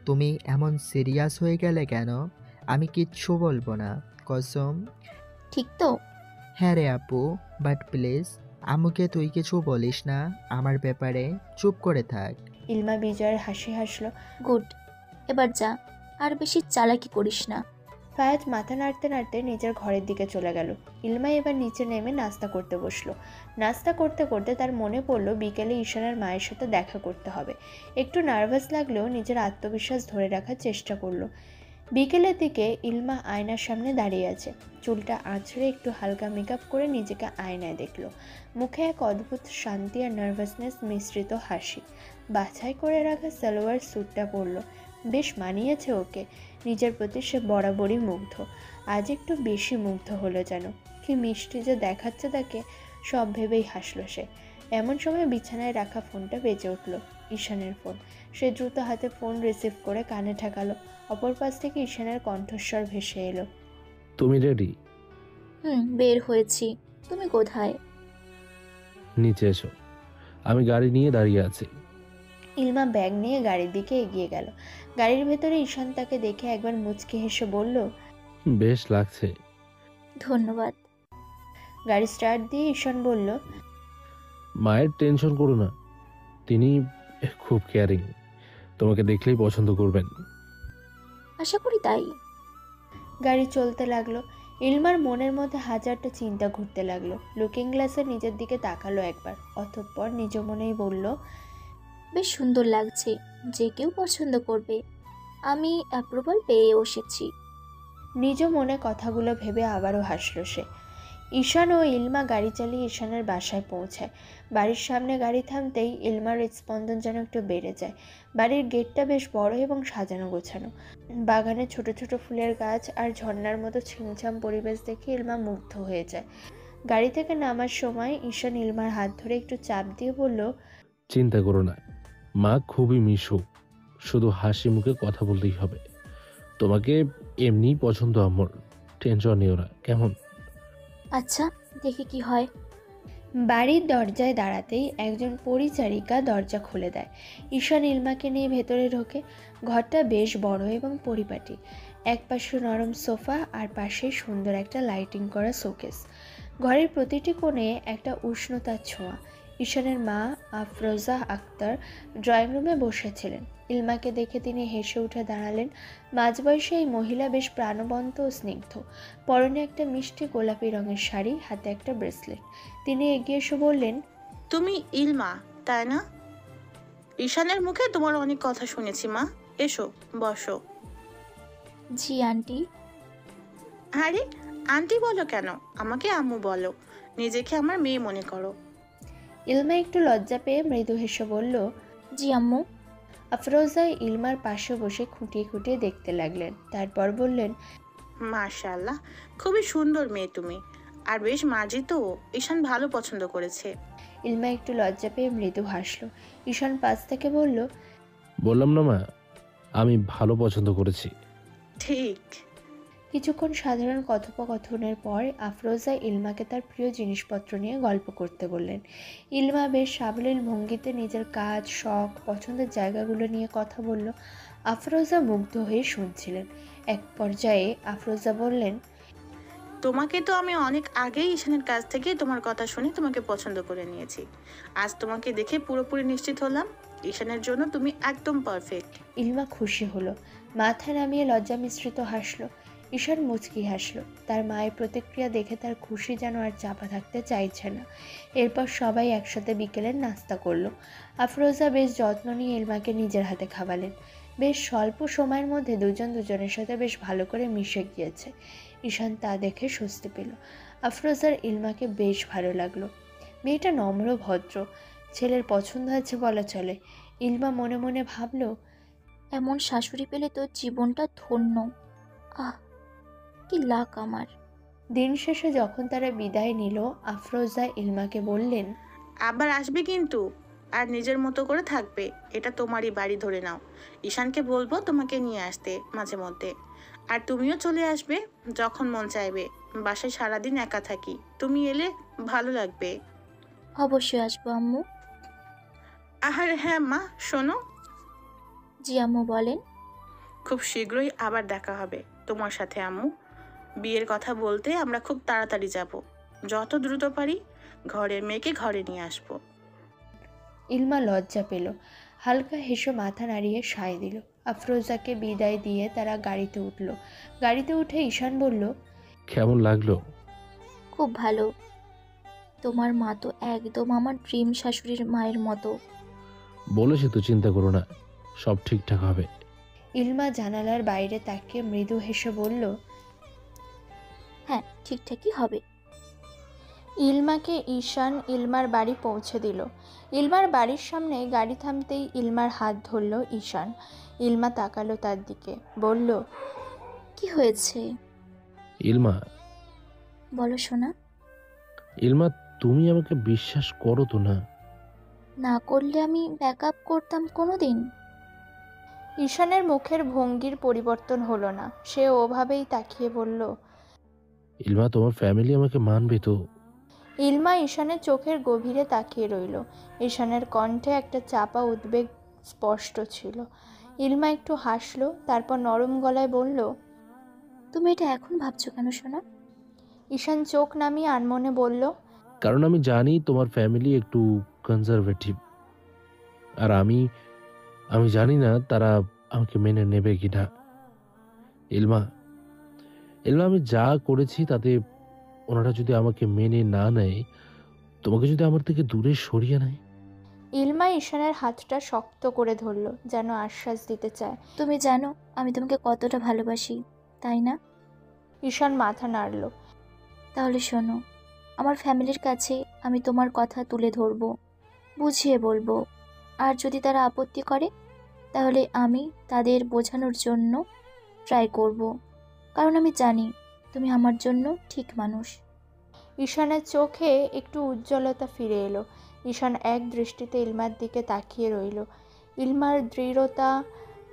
তুমি এমন সিরিয়াস হয়ে গেলে কেন? আমি কিচ্ছু বলবো না, কসম। ঠিক তো? হ্যাঁ রে আপু, বাট প্লিজ আম্মুকে তুই কিছু বলিস না আমার ব্যাপারে, চুপ করে থাক। ইলমা বিজয়ের হাসি হাসল। গুড, এবার যা, আর বেশি চালাকি করিস না। ফায়াজ মাথা নাড়তে নাড়তে নিজের ঘরের দিকে চলে গেল। ইলমা এবার নিচে নেমে নাস্তা করতে বসলো। নাস্তা করতে করতে তার মনে পড়ল বিকেলে ঈশানের মায়ের সাথে দেখা করতে হবে। একটু নার্ভাস লাগলেও নিজের আত্মবিশ্বাস ধরে রাখার চেষ্টা করলো। বিকেলের দিকে ইলমা আয়নার সামনে দাঁড়িয়ে আছে। চুলটা আঁচড়ে একটু হালকা মেকআপ করে নিজেকে আয়নায় দেখলো। মুখে এক অদ্ভুত শান্তি আর নার্ভাসনেস মিশ্রিত হাসি। বাছাই করে রাখা সালোয়ার স্যুটটা পরলো। বেশ মানিয়েছে ওকে। নিজের প্রতি সে বরাবরই মুগ্ধ। আজ একটু বেশি মুগ্ধ হলো যেন। কি মিষ্টি যে দেখাচ্ছে তাকে, সব ভেবেই হাসলো সে। এমন সময় বিছানায় রাখা ফোনটা বেজে উঠল। ঈশানের ফোন। সে দ্রুত হাতে ফোন রিসিভ করে কানে ঠেকালো। অপর পাশ থেকে ঈশানের কণ্ঠস্বর ভেসে এলো, তুমি রেডি? বের হয়েছি। তুমি কোথায়? নিচে এসো, আমি গাড়ি নিয়ে দাঁড়িয়ে আছি। ইলমা ব্যাগ নিয়ে গাড়ির দিকে এগিয়ে গেল। গাড়ির ভেতরে ঈশান তাকে দেখে একবার মুচকি হেসে বলল, বেশ লাগছে। ধন্যবাদ। গাড়ি স্টার্ট দিয়ে ঈশান বলল, মায়ের টেনশন করো না, তিনি খুব কেয়ারিং, তোমাকে দেখলেই পছন্দ করবেন। আশা করি তাই। গাড়ি চলতে লাগলো। ইলমার মনের মধ্যে হাজারটা চিন্তা ঘুরতে লাগলো। লুকিং গ্লাসে নিজের দিকে তাকালো একবার, অতঃপর নিজ মনেই বলল, বেশ সুন্দর লাগছে, যে কেউ পছন্দ করবে। আমি অ্যাপ্রুভাল পেয়ে বসেছি। নিজ মনে কথাগুলো ভেবে আবারও হাসল সে। ঈশান ও ইলমা গাড়ি চালিয়ে ঈশানের বাসায় পৌঁছায়। বাড়ির সামনে গাড়ি থামতেই ইলমার হৃদস্পন্দন যেন একটু বেড়ে যায়। বাড়ির গেটটা বেশ বড় এবং সাজানো গোছানো। বাগানে ছোট ছোট ফুলের গাছ আর ঝর্ণার মতো ছিমছাম পরিবেশ দেখে ইলমা মুগ্ধ হয়ে যায়। গাড়ি থেকে নামার সময় ঈশান ইলমার হাত ধরে একটু চাপ দিয়ে বলল, চিন্তা করো না, মা খুবই মিশুক, শুধু হাসি মুখে কথা বলতেই হবে। তোমাকে এমনিই পছন্দ আম্মুর, টেনশন নিও না, কেমন? আচ্ছা, দেখি কি হয়। বাড়ির দরজায় দাঁড়াতেই একজন পরিচারিকা দরজা খুলে দেয়। ঈশান ইলমাকে নিয়ে ভেতরে ঢোকে। ঘরটা বেশ বড় এবং পরিপাটি। এক পাশে নরম সোফা আর পাশে সুন্দর একটা লাইটিং করা শোকেস। ঘরের প্রতিটি কোণে একটা উষ্ণতার ছোঁয়া। ঈশানের মা আফরোজা আক্তার ড্রয়িং রুমে বসেছিলেন। ইলমাকে দেখে তিনি হেসে উঠে দাঁড়ালেন। মাঝবয়সী এই মহিলা বেশ প্রাণবন্ত ও স্নিগ্ধ। পরনে একটা মিষ্টি গোলাপি রঙের শাড়ি, হাতে একটা ব্রেসলেট। তিনি এগিয়ে এসে বললেন, তুমি ইলমা, তাই না? ঈশানের মুখে তোমার অনেক কথা শুনেছি মা। এসো, বসো। জি আন্টি। আরে আন্টি বলো কেন? আমাকে আম্মু বলো। নিজেকে আমার মেয়ে মনে করো। ইলমা একটু লজ্জা পেয়ে মৃদু হেসে বলল। জি আম্মু। আফরোজা ইলমার পাশে বসে খুঁটিয়ে খুঁটিয়ে দেখতে লাগলেন। তারপর বললেন, মাশাআল্লাহ, খুবই সুন্দর মেয়ে তুমি। আর বেশ মার্জিত। ঈশান ভালো পছন্দ করেছে। ইলমা একটু লজ্জা পেয়ে মৃদু হাসল। ঈশান পাশ থেকে বলল, বললাম না মা, আমি ভালো পছন্দ করেছি। ঠিক। কিছুক্ষণ সাধারণ কথোপকথনের পর আফরোজা ইলমাকে তার প্রিয় জিনিসপত্র নিয়ে গল্প করতে বললেন। ইলমা বেশ সাবলীল ভঙ্গিতে নিজের কাজ, শখ, পছন্দের জায়গাগুলো নিয়ে কথা বলল। আফরোজা মুগ্ধ হয়ে শুনছিলেন। এক পর্যায়ে আফরোজা বললেন, তোমাকে তো আমি অনেক আগেই ঈশানের কাছ থেকে তোমার কথা শুনে তোমাকে পছন্দ করে নিয়েছি। আজ তোমাকে দেখে পুরোপুরি নিশ্চিত হলাম ঈশানের জন্য তুমি একদম পারফেক্ট। ইলমা খুশি হলো, মাথা নামিয়ে লজ্জা মিশ্রিত হাসলো। ঈশান মুচকি হাসলো। তার মায়ের প্রতিক্রিয়া দেখে তার খুশি যেন আর চাপা থাকতে চাইছে না। এরপর সবাই একসাথে বিকেলের নাস্তা করলো। আফরোজা বেশ যত্ন নিয়ে ইলমাকে নিজের হাতে খাওয়ালেন। বেশ স্বল্প সময়ের মধ্যে দুজন দুজনের সাথে বেশ ভালো করে মিশে গিয়েছে। ঈশান তা দেখে স্বস্তি পেল। আফরোজার ইলমাকে বেশ ভালো লাগলো। মেয়েটা নম্র, ভদ্র, ছেলের পছন্দ আছে বলা চলে। ইলমা মনে মনে ভাবলো, এমন শাশুড়ি পেলে তো জীবনটা ধন্য। আহ, কি লাক আমার। দিন শেষে যখন তারা বিদায় নিল, আফরোজা ইলমাকে বললেন, আবার আসবে কিন্তু। আর নিজের মতো করে থাকবে। এটা তোমারই বাড়ি ধরে নাও। ঈশানকে বলবো তোমাকে নিয়ে আসতে মাঝে মধ্যে। আর তুমিও চলে আসবে যখন মন চাইবে। বাসায় সারাদিন একা থাকি, তুমি এলে ভালো লাগবে। অবশ্যই আসবো আম্মু। আর হ্যাঁ মা, শোনো, জি আম্মু বলেন। খুব শীঘ্রই আবার দেখা হবে তোমার সাথে আম্মু। বিয়ের কথা বলতে আমরা খুব তাড়াতাড়ি যাব। যত দ্রুত পারি ঘরের মেয়েকে ঘরে নিয়ে আসবো। ইলমা লজ্জা পেল। হালকা হেসে মাথা নাড়িয়ে সায় দিল। আফরোজাকে বিদায় দিয়ে তারা গাড়িতে উঠল। গাড়িতে উঠে ঈশান বলল, কেমন লাগলো? খুব ভালো। তোমার মা তো একদম আমার ড্রিম শাশুড়ির মায়ের মতো। বলেছি তো, চিন্তা করো না, সব ঠিকঠাক হবে। ইলমা জানালার বাইরে তাকিয়ে মৃদু হেসে বলল, হ্যাঁ, ঠিকঠাকই হবে। ইলমাকে ঈশান ইলমার বাড়ি পৌঁছে দিল। ইলমার বাড়ির সামনে গাড়ি থামতেই ইলমার হাত ধরল ঈশান। ইলমা তাকালো তার দিকে, বলল, কি হয়েছে ইলমা, বলো সোনা। ইলমা, তুমি আমাকে বিশ্বাস করো তো না? না করলে আমি ব্যাকআপ করতাম কোনোদিন? ঈশানের মুখের ভঙ্গির পরিবর্তন হলো না। সে ওভাবেই তাকিয়ে বলল, ইলমা, তোমার ফ্যামিলি আমাকে মানবে তো? ইলমা ঈশানের চোখের গভীরে তাকিয়ে রইল। ঈশানের কণ্ঠে একটা চাপা উদ্বেগ স্পষ্ট ছিল। ইলমা একটু হাসলো, তারপর নরম গলায় বলল, তুমি এটা এখন ভাবছো কেন সোনা? ঈশান চোখ নামিয়ে আনমনে বলল, কারণ আমি জানি তোমার ফ্যামিলি একটু কনজারভেটিভ। আর আমি জানি না তারা আমাকে মেনে নেবে কিনা। ইলমা, আমি যা করেছি তাতে ওনারা যদি আমাকে মেনে না নেয়, তোমাকে যদি আমার থেকে দূরে সরিয়ে নেয়। ইলমা ঈশানের হাতটা শক্ত করে ধরল, যেন আশ্বাস দিতে চায়। তুমি জানো আমি তোমাকে কতটা ভালোবাসি, তাই না? ঈশান মাথা নাড়ল। তাহলে শোনো, আমার ফ্যামিলির কাছে আমি তোমার কথা তুলে ধরবো, বুঝিয়ে বলবো। আর যদি তারা আপত্তি করে তাহলে আমি তাদের বোঝানোর জন্য ট্রাই করব। কারণ আমি জানি তুমি আমার জন্য ঠিক মানুষ। ঈশানের চোখে একটু উজ্জ্বলতা ফিরে এলো। ঈশান এক দৃষ্টিতে ইলমার দিকে তাকিয়ে রইল। ইলমার দৃঢ়তা,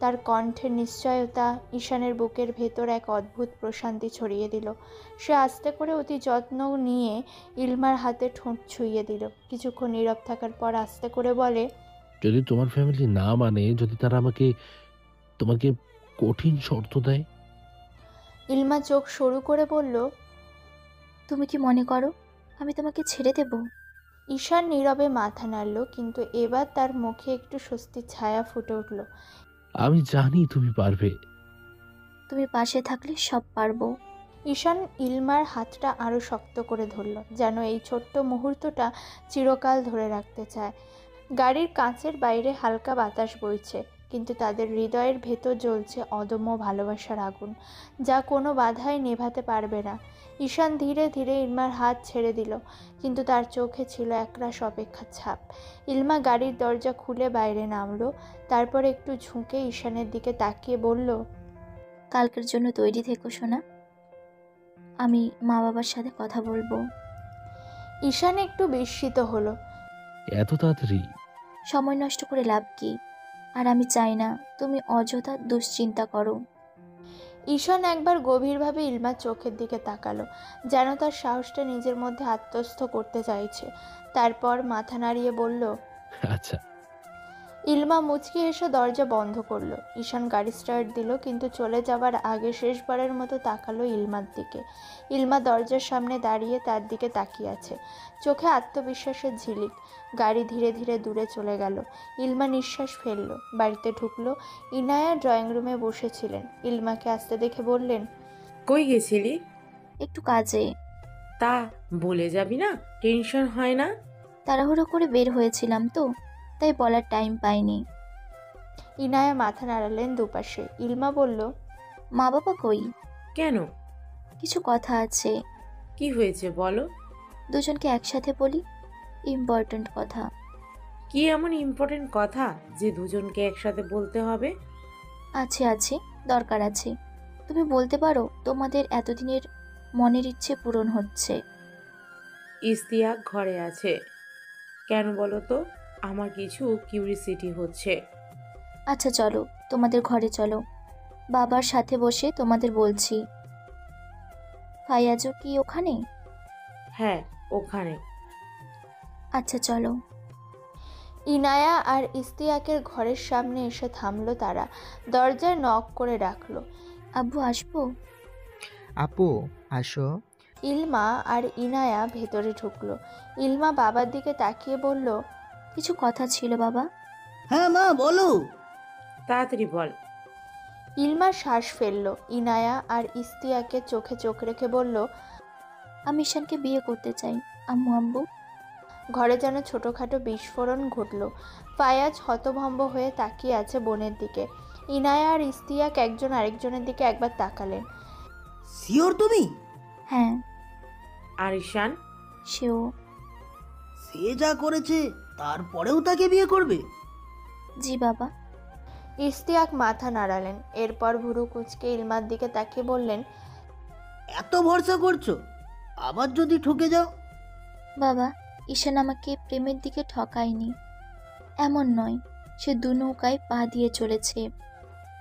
তার কণ্ঠের নিশ্চয়তা ঈশানের বুকের ভেতর এক অদ্ভুত প্রশান্তি ছড়িয়ে দিল। সে আস্তে করে অতি যত্ন নিয়ে ইলমার হাতে ঠোঁট ছুঁয়ে দিল। কিছুক্ষণ নীরব থাকার পর আস্তে করে বলে, যদি তোমার ফ্যামিলি না মানে, যদি তারা তোমাকে কঠিন শর্ত দেয়? ইলমা চোখ সরু করে বলল, তুমি কি মনে করো আমি তোমাকে ছেড়ে দেব? ঈশান নীরবে মাথা নাড়ল, কিন্তু এবার তার মুখে একটু স্বস্তির ছায়া ফুটে উঠল। আমি জানি তুমি পারবে। তুমি পাশে থাকলে সব পারবো। ঈশান ইলমার হাতটা আরও শক্ত করে ধরল, যেন এই ছোট্ট মুহূর্তটা চিরকাল ধরে রাখতে চায়। গাড়ির কাঁচের বাইরে হালকা বাতাস বইছে, কিন্তু তাদের হৃদয়ের ভেতর জ্বলছে অদম্য ভালোবাসার আগুন, যা কোনো বাধাই নেভাতে পারবে না। ঈশান ধীরে ধীরে ইলমার হাত ছেড়ে দিল, কিন্তু তার চোখে ছিল একরাশ অপেক্ষার ছাপ। ইলমা গাড়ির দরজা খুলে বাইরে নামলো, তারপর একটু ঝুঁকে ঈশানের দিকে তাকিয়ে বলল, কালকের জন্য তৈরি থেকো সোনা, আমি মা বাবার সাথে কথা বলবো। ঈশান একটু বিস্মিত হলো। এত তাড়াতাড়ি? সময় নষ্ট করে লাভ কি? আর আমি চাই না তুমি অযথা দুশ্চিন্তা করো। ঈশান একবার গভীরভাবে ইলমার চোখের দিকে তাকালো, যেন তার সাহসটা নিজের মধ্যে আত্মস্থ করতে চাইছে। তারপর মাথা নাড়িয়ে বলল। আচ্ছা। ইলমা মুচকি হেসে দরজা বন্ধ করলো। ঈশান গাড়ি স্টার্ট দিল, কিন্তু চলে যাবার আগে শেষবারের মতো তাকালো ইলমার দিকে। ইলমা দরজার সামনে দাঁড়িয়ে তার দিকে তাকিয়ে আছে, চোখে আত্মবিশ্বাসের ঝিলিক। গাড়ি ধীরে ধীরে দূরে চলে গেল। ইলমা নিঃশ্বাস ফেললো, বাড়িতে ঢুকলো। ইনায়া ড্রয়িং রুমে বসেছিলেন। ইলমাকে আসতে দেখে বললেন, কই গেছিলি? একটু কাজে। তা বলে যাবি না? টেনশন হয় না? তাড়াহুড়ো করে বের হয়েছিলাম তো, তাই বলার টাইম পাইনি। ইনায়া মাথা নাড়ালেন দুপাশে। ইলমা বলল, মা বাবা কই? কেন? কিছু কথা আছে, কি হয়েছে বলো। দুজনকে একসাথে বলি, ইম্পর্ট্যান্ট কথা। কি এমন ইম্পর্টেন্ট কথা যে দুজনকে একসাথে বলতে হবে? আছে, দরকার আছে। তুমি বলতে পারো, তোমাদের এতদিনের মনের ইচ্ছে পূরণ হচ্ছে। ইস্তিয়াক ঘরে আছে। কেন বলো তো? আমার কিছু কিউরিসিটি হচ্ছে। আচ্ছা চলো, তোমাদের ঘরে চলো, বাবার সাথে বসে তোমাদের বলছি। ফায়াজও কি ওখানে? হ্যাঁ, ওখানে। আচ্ছা চলো। ইনায়া আর ইস্তিয়াকের ঘরের সামনে এসে থামলো তারা। দরজায় নক করে রাখলো। আব্বু আসবো? আপু আসো। ইলমা আর ইনায়া ভেতরে ঢুকলো। ইলমা বাবার দিকে তাকিয়ে বলল, কিছু কথা ছিল বাবা। হ্যাঁ মা বলো। তাড়াতাড়ি বল। ইলমা শ্বাস ফেললো। ইনায়া আর ইস্তিয়াকের চোখে চোখ রেখে বলল, আমি ঈশানকে বিয়ে করতে চাই আম্মু আব্বু। ঘরে যেন ছোটোখাটো বিস্ফোরণ ঘটল। ফায়াজ হতভম্ব হয়ে তাকিয়ে আছে বোনের দিকে। ইনায়া আর ইস্তিয়াক একজন আরেকজনের দিকে একবার তাকালেন। শিওর তুমি? হ্যাঁ। আর ঈশান? সেও। সে যা করেছে তারপরেও তাকে বিয়ে করবে? জি বাবা। ইস্তিয়াক মাথা নাড়ালেন, এরপর ভুরু কুঁচকে ইলমার দিকে তাকিয়ে বললেন, এত ভরসা করছো, আবার যদি ঠকে যাও? বাবা, ঈশান আমাকে প্রেমের দিকে ঠকায়নি, এমন নয়। সে দু নৌকায় পা দিয়ে চলেছে,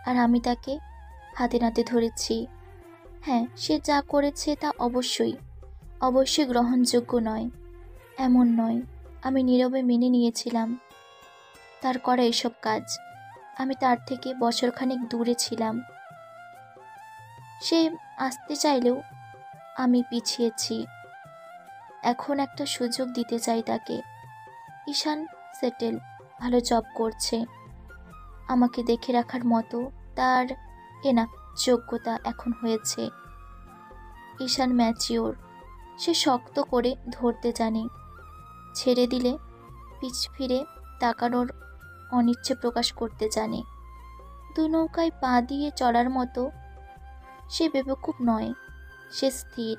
আর আমি তাকে হাতে নাতে ধরেছি। হ্যাঁ, সে যা করেছে তা অবশ্যই গ্রহণযোগ্য নয়, এমন নয়। আমি নীরবে মেনে নিয়েছিলাম তার করা এসব কাজ। আমি তার থেকে বছরখানেক দূরে ছিলাম। সে আসতে চাইলেও আমি পিছিয়েছি। এখন একটা সুযোগ দিতে চাই তাকে। ঈশান সেটেল, ভালো জব করছে। আমাকে দেখে রাখার মতো তার এনাফ যোগ্যতা এখন হয়েছে। ঈশান ম্যাচিওর, সে শক্ত করে ধরতে জানে। ছেড়ে দিলে পিছ ফিরে তাকানোর অনিচ্ছে প্রকাশ করতে জানে। দু নৌকায় পা দিয়ে চলার মতো সে বেবকুব নয়, সে স্থির।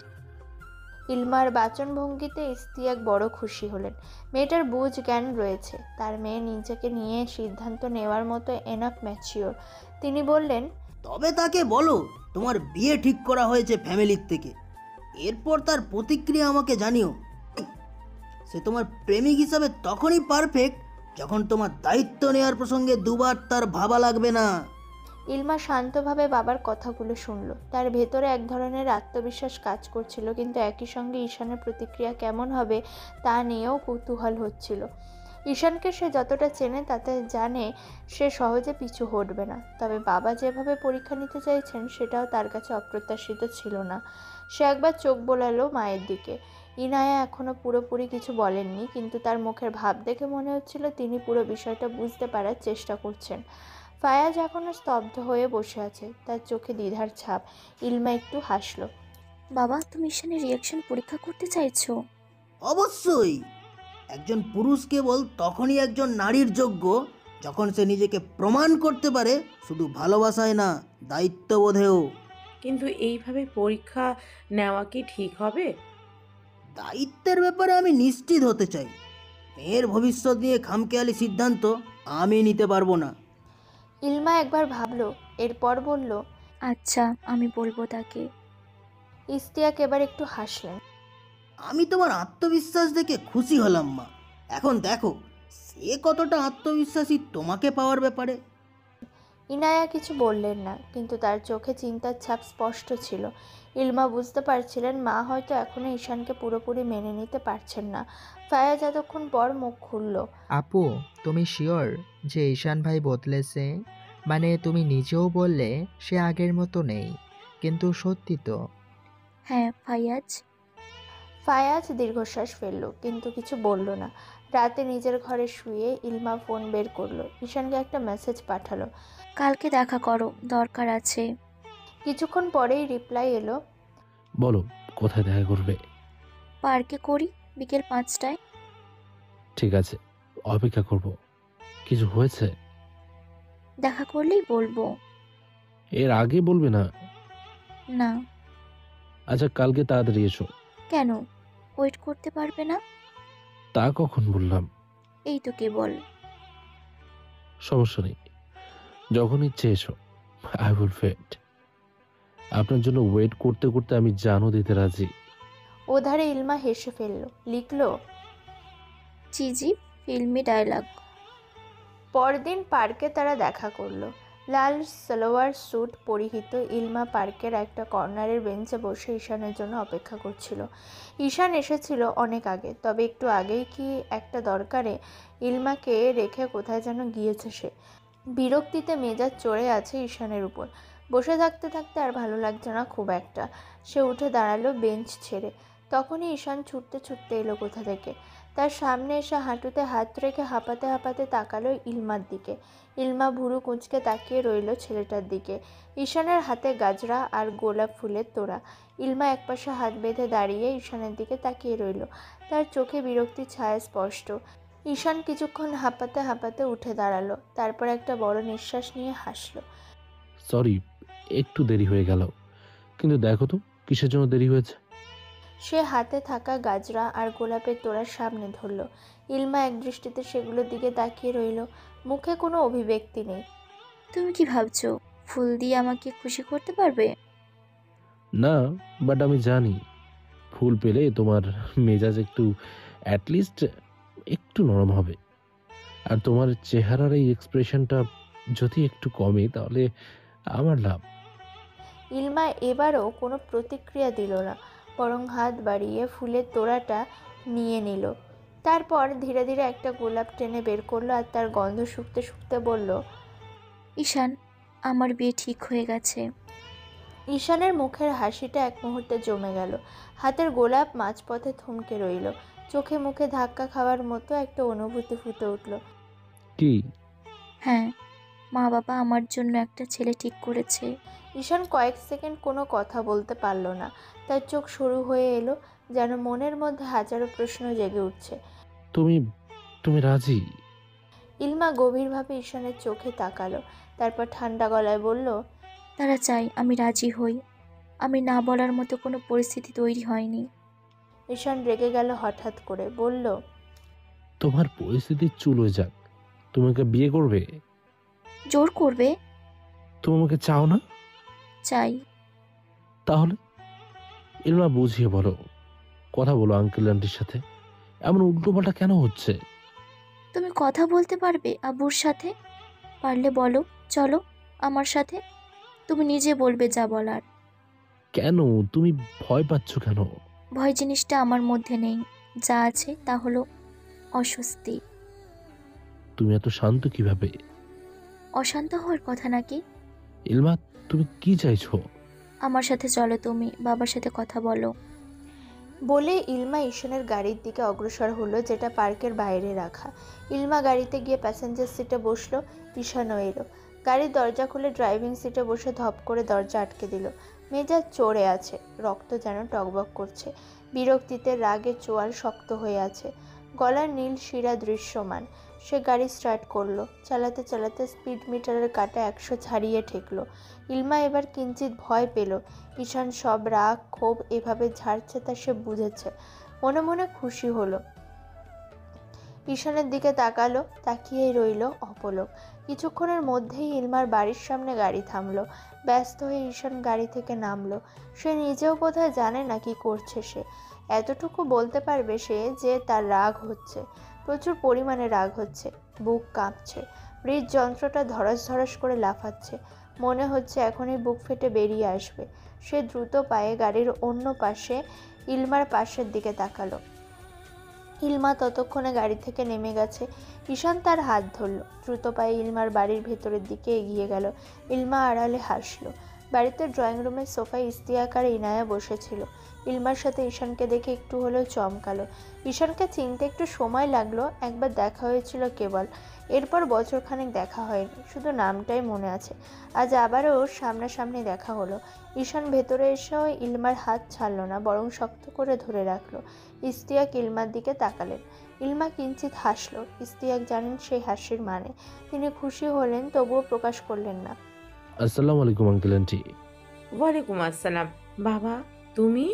ইলমার বাচনভঙ্গিতে ইস্তিয়াক বড় খুশি হলেন। মেয়েটার বুঝ জ্ঞান রয়েছে, তার মেয়ে নিজেকে নিয়ে সিদ্ধান্ত নেওয়ার মতো এনাফ ম্যাচিওর। তিনি বললেন, তবে তাকে বলো তোমার বিয়ে ঠিক করা হয়েছে ফ্যামিলির থেকে। এরপর তার প্রতিক্রিয়া আমাকে জানিও। সে তোমার প্রেমিক হিসাবে তখনই পারফেক্ট যখন তোমার দায়িত্ব নেওয়ার প্রসঙ্গে দুবার তার ভাবা লাগবে না। ইলমা শান্তভাবে বাবার কথাগুলো শুনল। তার ভেতরে এক ধরনের আত্মবিশ্বাস কাজ করছিল, কিন্তু একই সঙ্গে ঈশানের প্রতিক্রিয়া কেমন হবে তা নিয়েও কৌতূহল হচ্ছিল। ঈশানকে সে যতটা চেনে তাতে জানে সে সহজে পিছু হটবে না, তবে বাবা যেভাবে পরীক্ষা নিতে চাইছেন সেটাও তার কাছে অপ্রত্যাশিত ছিল না। সে একবার চোখ বোলালো মায়ের দিকে। ইনায়া এখনও পুরোপুরি কিছু বলেননি, কিন্তু তার মুখের ভাব দেখে মনে হচ্ছিল তিনি পুরো বিষয়টা বুঝতে পারার চেষ্টা করছেন। ফায়াজ এখনও স্তব্ধ হয়ে বসে আছে, তার চোখে দ্বিধার ছাপ। ইলমা একটু হাসল। বাবা, তুমি ঈশানের রিয়াকশন পরীক্ষা করতে চাইছো? অবশ্যই। একজন পুরুষ কেবল তখনই একজন নারীর যোগ্য যখন সে নিজেকে প্রমাণ করতে পারে, শুধু ভালোবাসায় না, দায়িত্ববোধেও। কিন্তু এইভাবে পরীক্ষা নেওয়া কি ঠিক হবে? দায়িত্বের ব্যাপারে আমি নিশ্চিত হতে চাই। মেয়ের ভবিষ্যৎ নিয়ে খামখেয়ালি সিদ্ধান্ত আমি নিতে পারবো না। ইলমা একবার ভাবল, এরপর বলল, আচ্ছা, আমি বলবো তাকে। ইস্তিয়াক এবার একটু হাসলেন। আমি তোমার আত্মবিশ্বাস দেখে খুশি হলাম মা। এখন দেখো সে কতটা আত্মবিশ্বাসী তোমাকে পাওয়ার ব্যাপারে। ইনায়া কিছু বললেন না, কিন্তু তার চোখে চিন্তার ছাপ স্পষ্ট ছিল। ইলমা বুঝতে পারছিলেন মা হয়তো এখনো ঈশানকে পুরোপুরি মেনে নিতে পারছেন না। ফায়াজ এতক্ষণ পর মুখ খুলল। আপু, তুমি শিওর যে ঈশান ভাই বদলেছে? মানে তুমি নিজেও বললে সে আগের মতো নেই, কিন্তু সত্যি তো? হ্যাঁ ফায়াজ। ফায়াজ দীর্ঘশ্বাস ফেলল, কিন্তু কিছু বলল না। রাতে নিজের ঘরে শুয়ে ইলমা ফোন বের করলো, ঈশানকে একটা মেসেজ পাঠালো। কালকে দেখা করো, দরকার আছে। কিছুক্ষণ পরেই রিপ্লাই এলো, বলো কোথায় দেখা করবে? পার্কে করি, বিকেল 5টায়। ঠিক আছে, অপেক্ষা করব। কিছু হয়েছে? দেখা করলেই বলবো। এর আগে বলবে না? না। আচ্ছা, কালকে তাড়াতাড়ি এসো। কেন, ওয়েট করতে পারবে না? তা কখন বললাম? এই তো কেবল। সমস্যা নেই, যখন ইচ্ছে এসো। I will wait. আপনার জন্য ওয়েট করতে করতে আমি জানও দিতে রাজি। ওধারে ইলমা হেসে ফেলল, লিখলো, জি, ফিল্মি ডায়লগ। পরদিন পার্কে তারা দেখা করলো। লাল সালোয়ার স্যুট পরিহিত ইলমা পার্কের একটা কর্নারের বেঞ্চে বসে ঈশানের জন্য অপেক্ষা করছিল। ঈশান এসেছিল অনেক আগে, তবে একটু আগেই কি একটা দরকারে ইলমাকে রেখে কোথায় যেন গিয়েছে সে। বিরক্তিতে মেজাজ চড়ে আছে ঈশানের উপর। বসে থাকতে থাকতে আর ভালো লাগছে না খুব একটা। সে উঠে দাঁড়ালো বেঞ্চ ছেড়ে। তখনই ঈশান ছুটতে ছুটতে এলো কোথা থেকে। তার সামনে এসে হাঁটুতে হাত রেখে হাঁপাতে হাঁপাতে তাকালো ইলমার দিকে। ইলমা ভুরু কুঁচকে তাকিয়ে রইল ছেলেটার দিকে। ঈশানের হাতে গাজরা আর গোলাপ ফুলের তোড়া। ইলমা একপাশে হাত বেঁধে দাঁড়িয়ে ঈশানের দিকে তাকিয়ে রইল। তার চোখে বিরক্তির ছায়া স্পষ্ট। ঈশান কিছুক্ষণ হাঁপাতে হাঁপাতে উঠে দাঁড়ালো, তারপর একটা বড় নিঃশ্বাস নিয়ে হাসলো। সরি, একটু দেরি হয়ে গেল। কিন্তু দেখো তো কিসের জন্য দেরি হয়েছে। সে হাতে থাকা গাজরা আর গোলাপের তোড়ার সামনে ধরল। ইলমা একদৃষ্টিতে সেগুলোর দিকে তাকিয়ে রইল, মুখে কোনো অভিব্যক্তি নেই। তুমি কি ভাবছো ফুল দিয়ে আমাকে খুশি করতে পারবে? না, বাট আমি জানি ফুল পেলে তোমার মেজাজ একটু অ্যাটলিস্ট একটু নরম হবে। আর তোমার চেহারার এই এক্সপ্রেশনটা যদি একটু কমে তাহলে আমার লাভ। ইলমা এবারও কোনো প্রতিক্রিয়া দিল না, বরং হাত বাড়িয়ে ফুলের তোড়াটা নিয়ে নিল। তারপর ধীরে ধীরে একটা গোলাপ টেনে বের করলো আর তার গন্ধ শুকতে শুকতে বলল, ঈশান, আমার বিয়ে ঠিক হয়ে গেছে। ঈশানের মুখের হাসিটা এক মুহূর্তে জমে গেল। হাতের গোলাপ মাঝপথে থমকে রইল। চোখে মুখে ধাক্কা খাওয়ার মতো একটা অনুভূতি ফুটে উঠল। কি? হ্যাঁ, মা বাবা আমার জন্য একটা ছেলে ঠিক করেছে। ঈশান কয়েক সেকেন্ড কোনো কথা বলতে পারল না। তার চোখ সরু হয়ে এলো, যেন মনের মধ্যে হাজারো প্রশ্ন জেগে উঠছে। তুমি তুমি রাজি? ইলমা গভীরভাবে ঈশানের চোখে তাকালো, তারপর ঠান্ডা গলায় বলল, তারা চাই আমি রাজি হই। আমি না বলার মতো কোনো পরিস্থিতি তৈরি হয়নি। ঈশান রেগে গেল হঠাৎ করে, বলল, তোমার পরিস্থিতি চুলো যাক, তোমাকে বিয়ে করবে? জোর করবে? তুমি আমাকে চাও না? চাই। তাহলে ইলমা বুঝিয়ে বলো, কথা বলো আঙ্কেল আন্টির সাথে। এমন উল্টোপাল্টা কেন হচ্ছে? তুমি কথা বলতে পারবে আব্বুর সাথে? পারলে বলো, চলো আমার সাথে। তুমি নিজে বলবে যা বলার। কেন তুমি ভয় পাচ্ছ কেন? ভয় জিনিসটা আমার মধ্যে নেই, যা আছে তা হলো অস্বস্তি। তুমি এত শান্ত কিভাবে? অশান্ত হওয়ার কথা নাকি? ইলমা, তুমি কি চাইছো? আমার সাথে চলো, তুমি বাবার সাথে কথা বলো। বলে ইলমা ঈশানের গাড়ির দিকে অগ্রসর হলো, যেটা পার্কের বাইরে রাখা। ইলমা গাড়িতে গিয়ে প্যাসেঞ্জার সিটে বসলো, ঈশানও এলো। গাড়ির দরজা খুলে ড্রাইভিং সিটে বসে ধপ করে দরজা আটকে দিল। মেজাজ চড়ে আছে, রক্ত যেন টকবক করছে। বিরক্তিতে রাগে চোয়াল শক্ত হয়ে আছে, গলার নীল শিরা দৃশ্যমান। সে গাড়ি স্টার্ট করলো। চালাতে চালাতে স্পিড মিটারের কাঁটা 100 ছাড়িয়ে ঠেকলো। ইলমা এবার কিঞ্চিত ভয় পেল। ঈশান সব রাগ ক্ষোভ এভাবে ঝাড়ছে তা সে বুঝেছে। মনে মনে খুশি হলো। ঈশানের দিকে তাকালো, তাকিয়েই রইল অপলক। কিছুক্ষণের মধ্যেই ইলমার বাড়ির সামনে গাড়ি থামলো। ব্যস্ত হয়ে ঈশান গাড়ি থেকে নামলো। সে নিজেও বোধহয় জানে না কি করছে সে। এতটুকু বলতে পারবে সে যে তার রাগ হচ্ছে, প্রচুর পরিমাণে রাগ হচ্ছে। বুক কাঁপছে, হৃদযন্ত্রটা ধড়াস ধড়াস করে লাফাচ্ছে। মনে হচ্ছে এখনই বুক ফেটে বেরিয়ে আসবে। সে দ্রুত পায়ে গাড়ির অন্য পাশে ইলমার পাশের দিকে তাকালো। ইলমা ততক্ষণে গাড়ি থেকে নেমে গেছে। ঈশান তার হাত ধরল, দ্রুত পায়ে ইলমার বাড়ির ভেতরের দিকে এগিয়ে গেল। ইলমা আড়ালে হাসলো। বাড়িতে ড্রয়িং রুমের সোফায় ইস্তিয়াক আর ইনায়া বসেছিল। ইলমার সাথে ঈশানকে দেখে একটু হলেও চমকালো। ঈশানকে চিনতে একটু সময় লাগলো। একবার দেখা হয়েছিল কেবল, এরপর বছরখানেক দেখা হয়নি, শুধু নামটাই মনে আছে। আজ আবারও সামনাসামনি দেখা হলো। ঈশান ভেতরে এসেও ইলমার হাত ছাড়ল না, বরং শক্ত করে ধরে রাখলো। ইস্তিয়াক ইলমার দিকে তাকালেন। ইলমা কিঞ্চিত হাসলো। ইস্তিয়াক জানেন সেই হাসির মানে। তিনি খুশি হলেন, তবুও প্রকাশ করলেন না। আসসালামু আলাইকুম আঙ্কেল আন্টি। ওয়ালাইকুম আসসালাম। বাবা, তুমি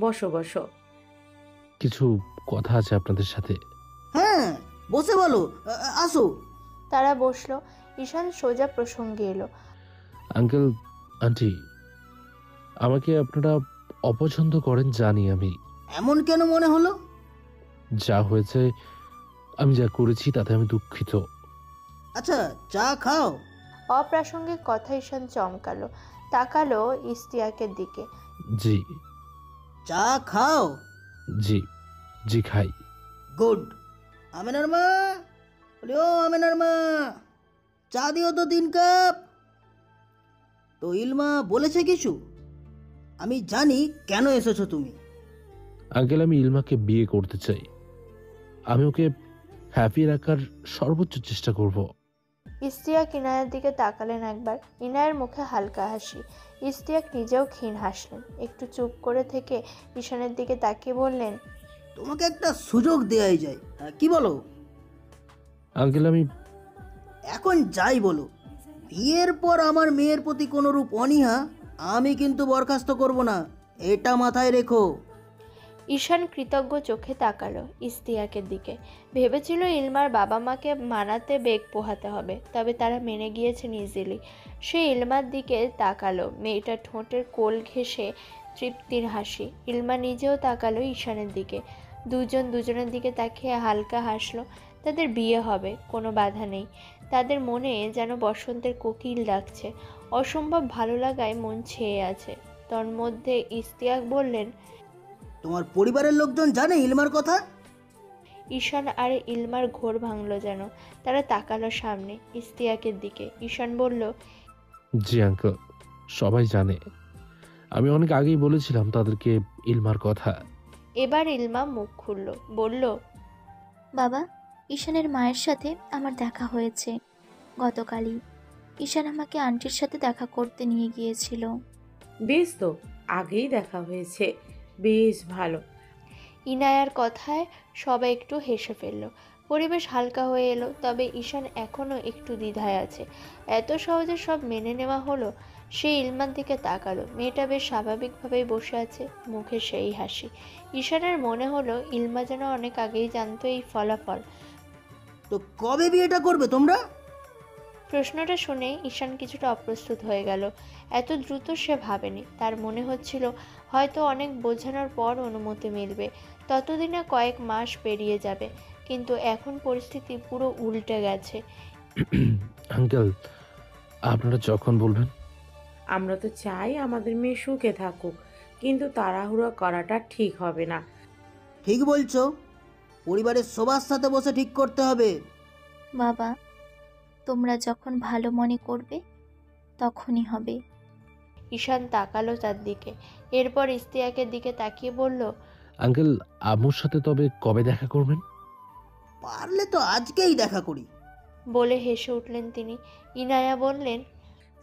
বসো বসো। কিছু কথা আছে আপনাদের সাথে। হ্যাঁ, বসে বলো, আসো। তারা বসলো। ঈশান সোজা প্রসঙ্গে এলো। আঙ্কেল আন্টি, আমাকে আপনারা অপছন্দ করেন জানি আমি। এমন কেন মনে হলো? যা হয়েছে, আমি যা করেছি তাতে আমি দুঃখিত। আচ্ছা, চা খাও। অপ্রাসঙ্গিক কথা ঈশান চমকালো, তাকালো ইস্তিয়াকের দিকে। জি চা খাও। জি জি খাই। গুড। আমেনার মা, বলি ও আমেনার মা, চা দিও তো 3 কাপ। তো ইলমা বলেছে কিছু? আমি জানি কেন এসেছো তুমি। আঙ্কেল, আমি ইলমাকে বিয়ে করতে চাই। আমি ওকে হ্যাপি রাখার সর্বোচ্চ চেষ্টা করব। ইস্তিয়াক ইনায়ের দিকে তাকালেন একবার। ইনায়ের মুখে হালকা হাসি। ইস্তিয়াক নিজেও ক্ষীণ হাসলেন। একটু চুপ করে থেকে ঈশানের দিকে তাকিয়ে বললেন, তোমাকে একটা সুযোগ দেওয়াই যায়, কি বলো? আঙ্কেল, আমি এখন যাই বলো, বিয়ের পর আমার মেয়ের প্রতি কোনো রূপ অনীহা আমি কিন্তু বরখাস্ত করব না, এটা মাথায় রেখো। ঈশান কৃতজ্ঞ চোখে তাকালো ইস্তিয়াকের দিকে। ভেবেছিল ইলমার বাবা মাকে মানাতে বেগ পোহাতে হবে, তবে তারা মেনে গিয়েছেন ইজিলি। সে ইলমার দিকে তাকালো। মেয়েটার ঠোঁটের কোল ঘেঁষে তৃপ্তির হাসি। ইলমা নিজেও তাকালো ঈশানের দিকে। দুজন দুজনের দিকে তাকিয়ে হালকা হাসলো। তাদের বিয়ে হবে, কোনো বাধা নেই। তাদের মনে যেন বসন্তের কোকিল ডাকছে। অসম্ভব ভালো লাগায় মন ছেয়ে আছে। তন্মধ্যে ইস্তিয়াক বললেন, তোমার পরিবারের লোকজন জানে ইলমার কথা? ঈশান আর ইলমার ঘোর ভাঙল যেন। তারা তাকালো সামনে ইস্তিয়াকের দিকে। ঈশান বলল, জি আঙ্কেল, সবাই জানে। আমি অনেক আগেই বলেছিলাম তাদেরকে ইলমার কথা। এবার ইলমা মুখ খুলল, বলল, বাবা, ঈশানের মায়ের সাথে আমার দেখা হয়েছে গতকালই। ঈশান আমাকে আন্টির সাথে দেখা করতে নিয়ে গিয়েছিল। বেশ তো, আগেই দেখা হয়েছে, বেশ ভালো। ইনায়ার কথায় সবাই একটু হেসে ফেলল। পরিবেশ হালকা হয়ে এলো। তবে ঈশান এখনও একটু দ্বিধায় আছে। এত সহজে সব মেনে নেওয়া হলো? সে ইলমার দিকে তাকালো। মেয়েটা বেশ স্বাভাবিকভাবেই বসে আছে, মুখে সেই হাসি। ঈশানের মনে হলো ইলমা যেন অনেক আগেই জানতো এই ফলাফল। তো কবে বিয়েটা করবে তোমরা? প্রশ্নটা শুনে ঈশান কিছুটা অপ্রস্তুত হয়ে গেল। এত দ্রুত সে ভাবেনি। তার মনে হচ্ছিল হয়তো অনেক বোঝানোর পর অনুমতি মিলবে, ততদিনে কয়েক মাস পেরিয়ে যাবে। কিন্তু এখন পরিস্থিতি পুরো উল্টে গেছে। আঙ্কেল, আপনারা যখন বলবেন। আমরা তো চাই আমাদের মেয়ে সুখে থাকুক, কিন্তু তাড়াহুড়ো করাটা ঠিক হবে না। ঠিক বলছো, পরিবারের সবার সাথে বসে ঠিক করতে হবে। বাবা, তোমরা যখন ভালো মনে করবে তখনই হবে। ঈশান তাকালো তার দিকে, এরপর ইস্তিয়াকের দিকে তাকিয়ে বলল, আঙ্কেল, আম্মুর সাথে তবে কবে দেখা করবেন? পারলে তো আজকেই দেখা করি। বলে হেসে উঠলেন তিনি। ইনায়া বললেন,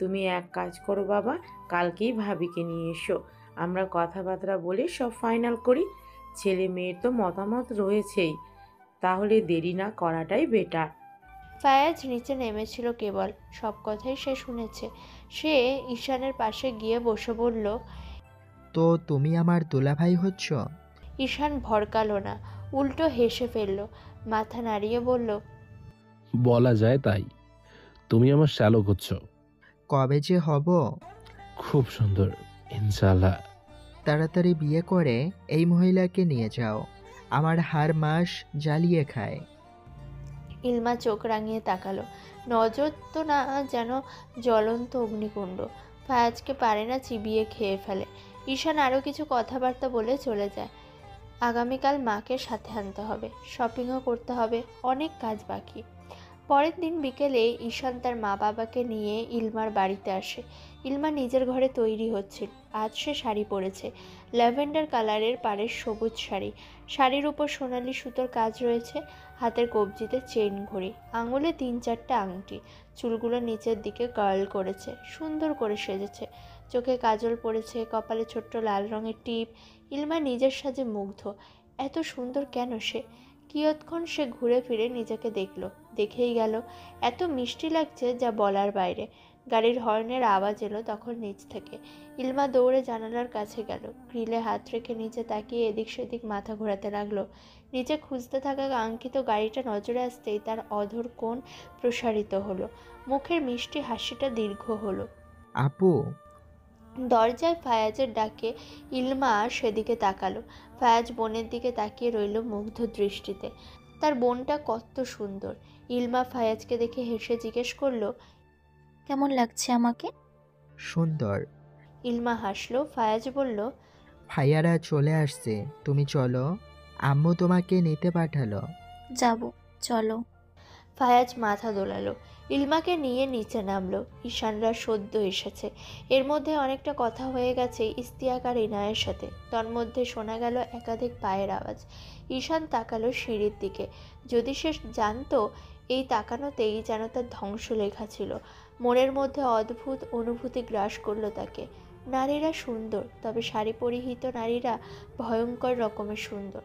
তুমি এক কাজ করো বাবা, কালকেই ভাবিকে নিয়ে এসো, আমরা কথাবার্তা বলে সব ফাইনাল করি। ছেলে মেয়ের তো মতামত রয়েছেই, তাহলে দেরি না করাটাই বেটার। ফায়াজ নিচে নেমেছিল কেবল, সব কথাই সে শুনেছে। সে ঈশানের পাশে গিয়ে বসে বলল। তো তুমি আমার দুলাভাই হচ্ছ? ঈশান ভরকালো না, উল্টো হেসে ফেলল, মাথা নাড়িয়ে বলল, বলা যায় তাই। তুমি আমার শ্যালক হচ্ছ। কবে যে হব? খুব সুন্দর, ইনশাআল্লাহ। তাড়াতাড়ি বিয়ে করে এই মহিলাকে নিয়ে যাও, আমার হার মাস জ্বালিয়ে খায়। ইলমা চোখ রাঙিয়ে তাকালো। নজর তো না যেন জ্বলন্ত অগ্নিকুণ্ড। ফায়াজকে পারে না চিবিয়ে খেয়ে ফেলে। ঈশান আরও কিছু কথাবার্তা বলে চলে যায়। আগামীকাল মাকে সাথে আনতে হবে, শপিংও করতে হবে, অনেক কাজ বাকি। পরের দিন বিকেলে ঈশান তার মা বাবাকে নিয়ে ইলমার বাড়িতে আসে। ইলমা নিজের ঘরে তৈরি হচ্ছিল। আজ সে শাড়ি পরেছে, ল্যাভেন্ডার কালারের পাড়ের সবুজ শাড়ি। শাড়ির উপর সোনালি সুতোর কাজ রয়েছে, হাতের কবজিতে চেইন ঘড়ি, আঙুলে 3-4টা আংটি, চুলগুলো নিচের দিকে কার্ল করেছে, সুন্দর করে সেজেছে, চোখে কাজল পড়েছে, কপালে ছোট্ট লাল রঙের টিপ। ইলমা নিজের সাজে মুগ্ধ। এত সুন্দর কেন সে? কিয়ৎক্ষণ সে ঘুরে ফিরে নিজেকে দেখল, দেখেই গেল। এত মিষ্টি লাগছে যা বলার বাইরে। গাড়ির হর্নের আওয়াজ এলো তখন নিচ থেকে। ইলমা দৌড়ে জানালার কাছে গেল, গ্রিলে হাত রেখে নিচে তাকিয়ে এদিক সেদিক মাথা ঘোরাতে লাগলো। নিচে খুঁজতে থাকা কাঙ্ক্ষিত গাড়িটা নজরে আসতেই তার অধর কোণ প্রসারিত হলো, মুখের মিষ্টি হাসিটা দীর্ঘ হলো। আপু। দরজায় ফায়াজের ডাকে ইলমা সেদিকে তাকালো। ফায়াজ বোনের দিকে তাকিয়ে রইল মুগ্ধ দৃষ্টিতে। তার বোনটা কত সুন্দর। ইলমা ফায়াজকে দেখে হেসে জিজ্ঞেস করলো, কেমন লাগছে আমাকে? সুন্দর। ইলমা হাসলো। ফায়াজ বলল, ভাইয়ারা চলে আসছে, তুমি চলো, আম্মু তোমাকে নিতে পাঠালো। যাব, চলো। ফায়াজ মাথা দোলালো। ইলমাকে নিয়ে নিচে নামলো। ঈশানরা সদ্য এসেছে। এর মধ্যে অনেকটা কথা হয়ে গেছে ইস্তিয়াক আর ইনায়ের সাথে। তন্মধ্যে শোনা গেল একাধিক পায়ের আওয়াজ। ঈশান তাকালো সিঁড়ির দিকে। যদি সে জানতো, এই তাকানোতেই যেন তার ধ্বংস লেখা ছিল। মনের মধ্যে অদ্ভুত অনুভূতি গ্রাস করলো তাকে। নারীরা সুন্দর, তবে শাড়ি পরিহিত নারীরা ভয়ঙ্কর রকমের সুন্দর।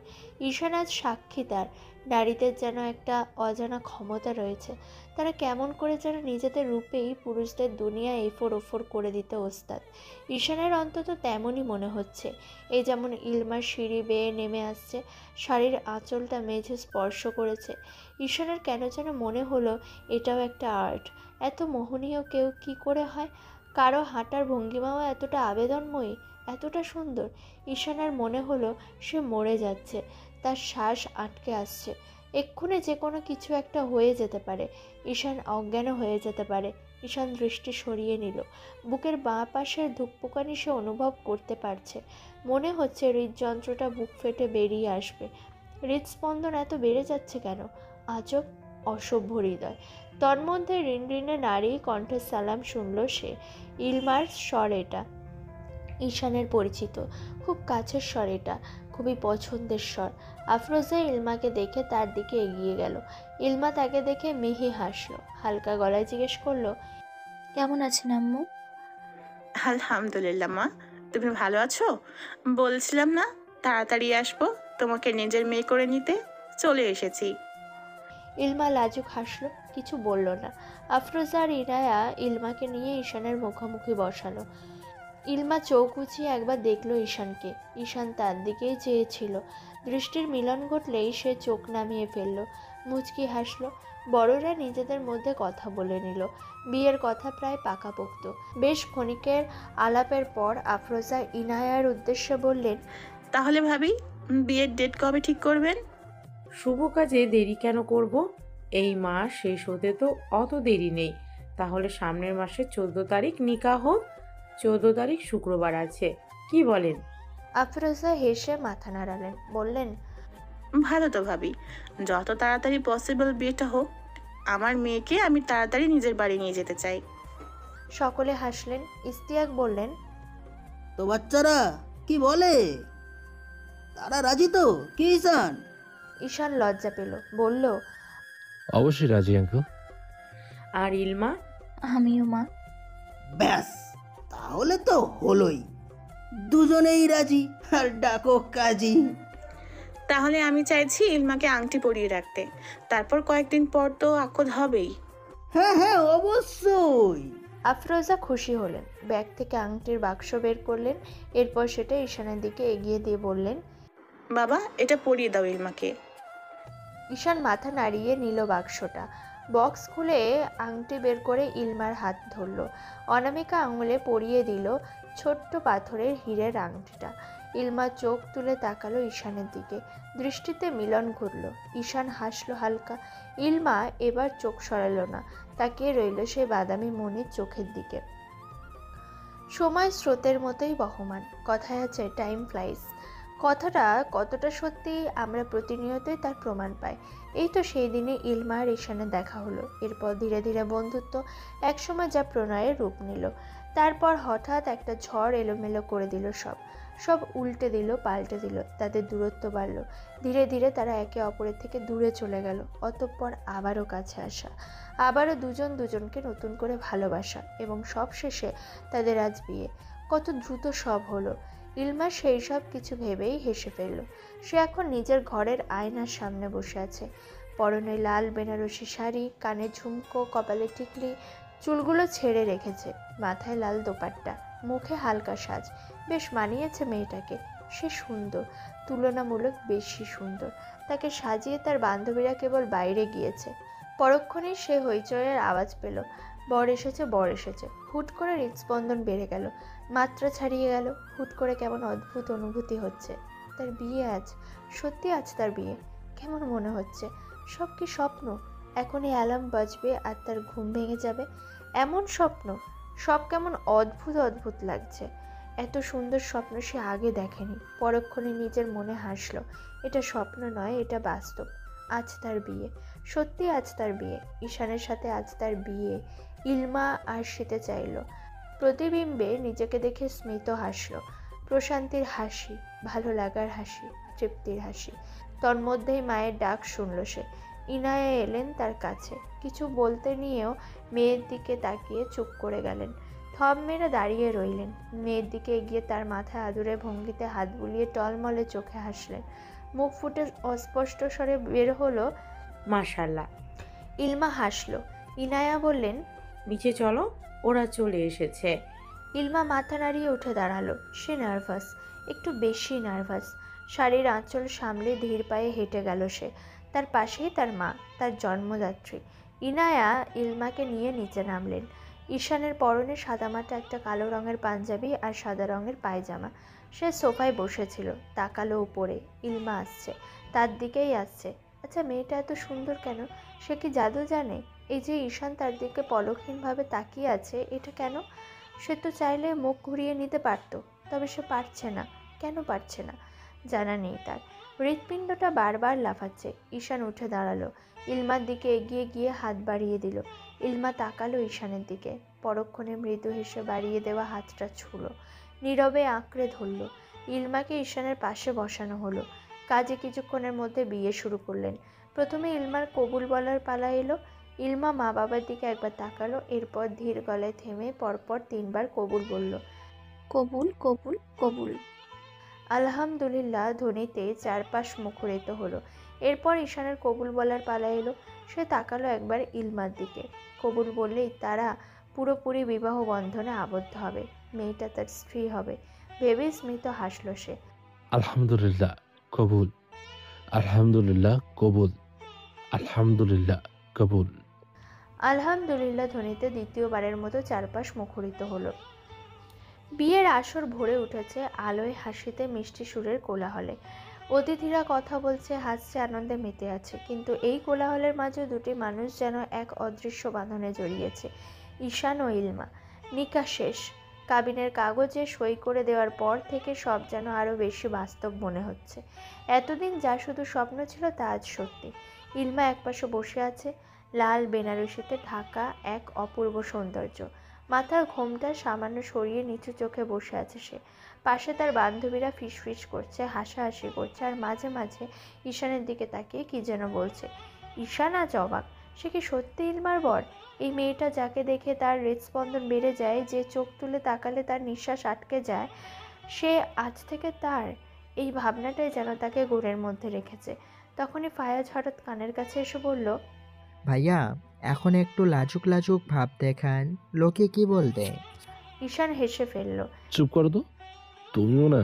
ঈশান আজ সাক্ষী তার। নারীদের যেন একটা অজানা ক্ষমতা রয়েছে। তারা কেমন করে যেন নিজেদের রূপেই পুরুষদের দুনিয়া এফোর ওফোর করে দিতে ওস্তাদ। ঈশানের অন্তত তেমনই মনে হচ্ছে। এই যেমন ইলমার সিঁড়ি বেয়ে নেমে আসছে, শাড়ির আঁচলটা মেঝে স্পর্শ করেছে। ঈশানের কেন যেন মনে হলো এটাও একটা আর্ট। এত মোহনীয় কেউ কি করে হয়? কারো হাঁটার ভঙ্গিমাও এতটা আবেদনময়ী, এতটা সুন্দর। ঈশানের মনে হলো সে মরে যাচ্ছে, তার শ্বাস আটকে আসছে। এক্ষুনি যে কোনো কিছু একটা হয়ে যেতে পারে। ঈশান অজ্ঞানও হয়ে যেতে পারে। ঈশান দৃষ্টি সরিয়ে নিল। বুকের বাঁ পাশের ধুকপুকানি সে অনুভব করতে পারছে। মনে হচ্ছে হৃদযন্ত্রটা বুক ফেটে বেরিয়ে আসবে। হৃদস্পন্দন এত বেড়ে যাচ্ছে কেন? আজব, অসভ্য হৃদয়। তন্মধ্যে রিনরিনে নারী কণ্ঠের সালাম শুনল সে। ইলমার স্বর এটা। ঈশানের পরিচিত, খুব কাছের স্বর এটা, খুবই পছন্দের স্বর। আফরোজা ইলমাকে দেখে তার দিকে এগিয়ে গেল। ইলমা তাকে দেখে মিহি হাসলো, হালকা গলায় জিজ্ঞেস করলো, কেমন আছেন আম্মু? আলহামদুলিল্লাহ মা, তুমি ভালো আছো? বলছিলাম না তাড়াতাড়ি আসবো তোমাকে নিজের মেয়ে করে নিতে, চলে এসেছি। ইলমা লাজুক হাসলো, কিছু বলল না। আফরোজা আর ইনায়া ইলমাকে নিয়ে ঈশানের মুখোমুখি বসালো। ইলমা চোখ উঁচিয়ে একবার দেখলো ঈশানকে। ঈশান তার দিকেই চেয়েছিল। দৃষ্টির মিলন ঘটলেই সে চোখ নামিয়ে ফেলল, মুচকি হাসলো। বড়রা নিজেদের মধ্যে কথা বলে নিল। বিয়ের কথা প্রায় পাকাপোক্ত। বেশ ক্ষণিকের আলাপের পর আফরোজা ইনায়ার উদ্দেশ্যে বললেন, তাহলে ভাবি বিয়ের ডেট কবে ঠিক করবেন? শুভ কাজে দেরি কেন করব? এই মাস শেষ হতে তো অত দেরি নেই। তাহলে সামনের মাসের 14 তারিখ নিকাহ হোক। 14 তারিখ শুক্রবার আছে, কি বলেন? আফরোজা হেসে মাথা নাড়ালেন, বললেন, ভালো তো ভাবি, যত তাড়াতাড়ি পসিবল বিয়েটা হোক। আমার মেয়েকে আমি তাড়াতাড়ি নিজের বাড়ি নিয়ে যেতে চাই। সকলে হাসলেন। ইস্তিয়াক বললেন, তো বাচ্চারা কি বলে? তারা রাজি তো কি ঈশান? ঈশান লজ্জা পেল, বলল, অবশ্যই রাজি আঙ্কেল। আর ইলমা? আমিও মা। ব্যাস, তাহলে তো হলোই, দুজনেই রাজি। আর ডাকো কাজী। তাহলে আমি চাইছি ইলমাকে আংটি পরিয়ে রাখতে, তারপর কয়েকদিন পর তো আকদ হবেই। হ্যাঁ হ্যাঁ, অবশ্যই। আফরোজা খুশি হলেন, ব্যাগ থেকে আংটির বাক্স বের করলেন, এরপর সেটা ঈশানের দিকে এগিয়ে দিয়ে বললেন, বাবা, এটা পরিয়ে দাও ইলমাকে। ঈশান মাথা নাড়িয়ে নিল বাক্সটা। বক্স খুলে আংটি বের করে ইলমার হাত ধরল, অনামিকা আঙুলে পরিয়ে দিল ছোট্ট পাথরের হীরের আংটিটা। ইলমা চোখ তুলে তাকালো ঈশানের দিকে, দৃষ্টিতে মিলন ঘটল। ঈশান হাসলো হালকা। ইলমা এবার চোখ সরালো না, তাকিয়ে রইল সেই বাদামি মনির চোখের দিকে। সময় স্রোতের মতোই বহমান। কথায় আছে টাইম ফ্লাইজ। কথাটা কতটা সত্যি আমরা প্রতিনিয়তই তার প্রমাণ পাই। এই তো সেই দিনে ইলমা আর ঈশানের দেখা হলো, এরপর ধীরে ধীরে বন্ধুত্ব, একসময় যা প্রণয়ের রূপ নিল, তারপর হঠাৎ একটা ঝড় এলোমেলো করে দিল সব উল্টে দিল, পাল্টে দিল। তাদের দূরত্ব বাড়ল, ধীরে ধীরে তারা একে অপরের থেকে দূরে চলে গেল, অতঃপর আবারও কাছে আসা, আবারও দুজন দুজনকে নতুন করে ভালোবাসা, এবং সব শেষে তাদের আজ বিয়ে। কত দ্রুত সব হলো। ইলমা সেই সব কিছু ভেবেই হেসে ফেলল। সে এখন নিজের ঘরের আয়নার সামনে বসে আছে, পরনে লাল বেনারসি শাড়ি, কানে ঝুমকো, কপালে টিকলি, চুলগুলো ছেড়ে রেখেছে, মাথায় লাল দোপাট্টা, মুখে হালকা সাজ। বেশ মানিয়েছে মেয়েটাকে। সে সুন্দর, তুলনামূলক বেশি সুন্দর। তাকে সাজিয়ে তার বান্ধবীরা কেবল বাইরে গিয়েছে। পরক্ষণেই সে হইচইয়ের আওয়াজ পেল, বর এসেছে, বর এসেছে। হুট করে হৃদস্পন্দন বেড়ে গেল, মাত্রা ছাড়িয়ে গেল। হুট করে কেমন অদ্ভুত অনুভূতি হচ্ছে। তার বিয়ে আজ, সত্যি আজ তার বিয়ে। কেমন মনে হচ্ছে সব কি স্বপ্ন। এখনই অ্যালার্ম বাজবে আর তার ঘুম ভেঙে যাবে, এমন স্বপ্ন। সব কেমন অদ্ভুত অদ্ভুত লাগছে। এত সুন্দর স্বপ্ন সে আগে দেখেনি। পরক্ষণে নিজের মনে হাসলো, এটা স্বপ্ন নয়, এটা বাস্তব। আজ তার বিয়ে, সত্যি আজ তার বিয়ে। ঈশানের সাথে আজ তার বিয়ে। ইলমা আর সেতে চাইল। প্রতিবিম্বে নিজেকে দেখে স্মিত হাসল, প্রশান্তির হাসি, ভালো লাগার হাসি, তৃপ্তির হাসি। তন্মধ্যেই মায়ের ডাক শুনল সে। ইনায়া এলেন তার কাছে, কিছু বলতে নিয়েও মেয়ের দিকে তাকিয়ে চুপ করে গেলেন। থম মেরে দাঁড়িয়ে রইলেন। মেয়ের দিকে এগিয়ে তার মাথায় আদুরে ভঙ্গিতে হাত বুলিয়ে টলমলে চোখে হাসলেন। মুখ ফুটে অস্পষ্ট স্বরে বের হলো, মাশাল্লাহ। ইলমা হাসলো। ইনায়া বললেন, নিচে চলো, ওরা চলে এসেছে। ইলমা মাথা নাড়িয়ে উঠে দাঁড়ালো। সে নার্ভাস, একটু বেশি নার্ভাস। শাড়ির আঁচল সামলে ধীর পায়ে হেঁটে গেল সে। তার পাশেই তার মা, তার জন্মদাত্রী। ইনায়া ইলমাকে নিয়ে নিচে নামলেন। ঈশানের পরনে সাদামাটা একটা কালো রঙের পাঞ্জাবি আর সাদা রঙের পায়জামা। সে সোফায় বসেছিল, তাকালো উপরে। ইলমা আসছে, তার দিকেই আসছে। আচ্ছা, মেয়েটা এত সুন্দর কেন? সে কি জাদু জানে? এই যে ঈশান তার দিকে পলকহীনভাবে তাকিয়ে আছে, এটা কেন? সে তো চাইলে মুখ ঘুরিয়ে নিতে পারত, তবে সে পারছে না। কেন পারছে না জানা নেই তার। হৃৎপিণ্ডটা বারবার লাফাচ্ছে। ঈশান উঠে দাঁড়ালো, ইলমার দিকে এগিয়ে গিয়ে হাত বাড়িয়ে দিল। ইলমা তাকালো ঈশানের দিকে, পরক্ষণে মৃদু হেসে বাড়িয়ে দেওয়া হাতটা ছুঁলো, নীরবে আঁকড়ে ধরল। ইলমাকে ঈশানের পাশে বসানো হলো। কাজে কিছুক্ষণের মধ্যে বিয়ে শুরু করলেন। প্রথমে ইলমার কবুল বলার পালা এলো। ইলমা মা বাবার দিকে একবার তাকালো, এরপর ধীর গলায় থেমে পরপর 3 বার কবুল বলল। কবুল কবুল কবুল। আলহামদুলিল্লাহ ধ্বনিতে চারপাশ মুখরিত হলো। এরপর ঈশানের কবুল বলার পালা এলো। সে তাকালো একবার ইলমার দিকে। কবুল বললেই তারা পুরোপুরি বিবাহ বন্ধনে আবদ্ধ হবে, মেয়েটা তার স্ত্রী হবে ভেবে স্মিত হাসল সে। আলহামদুলিল্লাহ কবুল, আলহামদুলিল্লাহ কবুল, আলহামদুলিল্লাহ কবুল। আলহামদুলিল্লাহ ধ্বনিতে দ্বিতীয়বারের মতো চারপাশ মুখরিত হলো। বিয়ের আসর ভরে উঠেছে আলোয়, হাসিতে, মিষ্টি সুরের কোলাহলে। অতিথিরা কথা বলছে, হাসছে, আনন্দে মেতে আছে। কিন্তু এই কোলাহলের মাঝে দুটি মানুষ যেন এক অদৃশ্য বাঁধনে জড়িয়েছে, ঈশান ও ইলমা। নিকাহ শেষ। কাবিনের কাগজে সই করে দেওয়ার পর থেকে সব যেন আরও বেশি বাস্তব মনে হচ্ছে। এতদিন যা শুধু স্বপ্ন ছিল তা আজ সত্যি। ইলমা একপাশে বসে আছে, লাল বেনারসিতে ঢাকা এক অপূর্ব সৌন্দর্য। মাথার ঘোমটা সামান্য সরিয়ে নিচু চোখে বসে আছে সে। পাশে তার বান্ধবীরা ফিসফিস করছে, হাসাহাসি করছে, আর মাঝে মাঝে ঈশানের দিকে তাকিয়ে কি যেন বলছে। ঈশান আজ অবাক, সে কি সত্যি ইলমার বর? এই মেয়েটা যাকে দেখে তার হৃদস্পন্দন বেড়ে যায়, যে চোখ তুলে তাকালে তার নিঃশ্বাস আটকে যায়, সে আজ থেকে তার। এই ভাবনাটাই যেন তাকে ঘোরের মধ্যে রেখেছে। তখনই ফায়াজ হঠাৎ কানের কাছে এসে বলল, ভাইয়া, এখন একটু লাজুক লাজুক ভাব দেখান, লোকে কি বলবে? ঈশান হেসে ফেলল। চুপ করো তো, তুমিও না।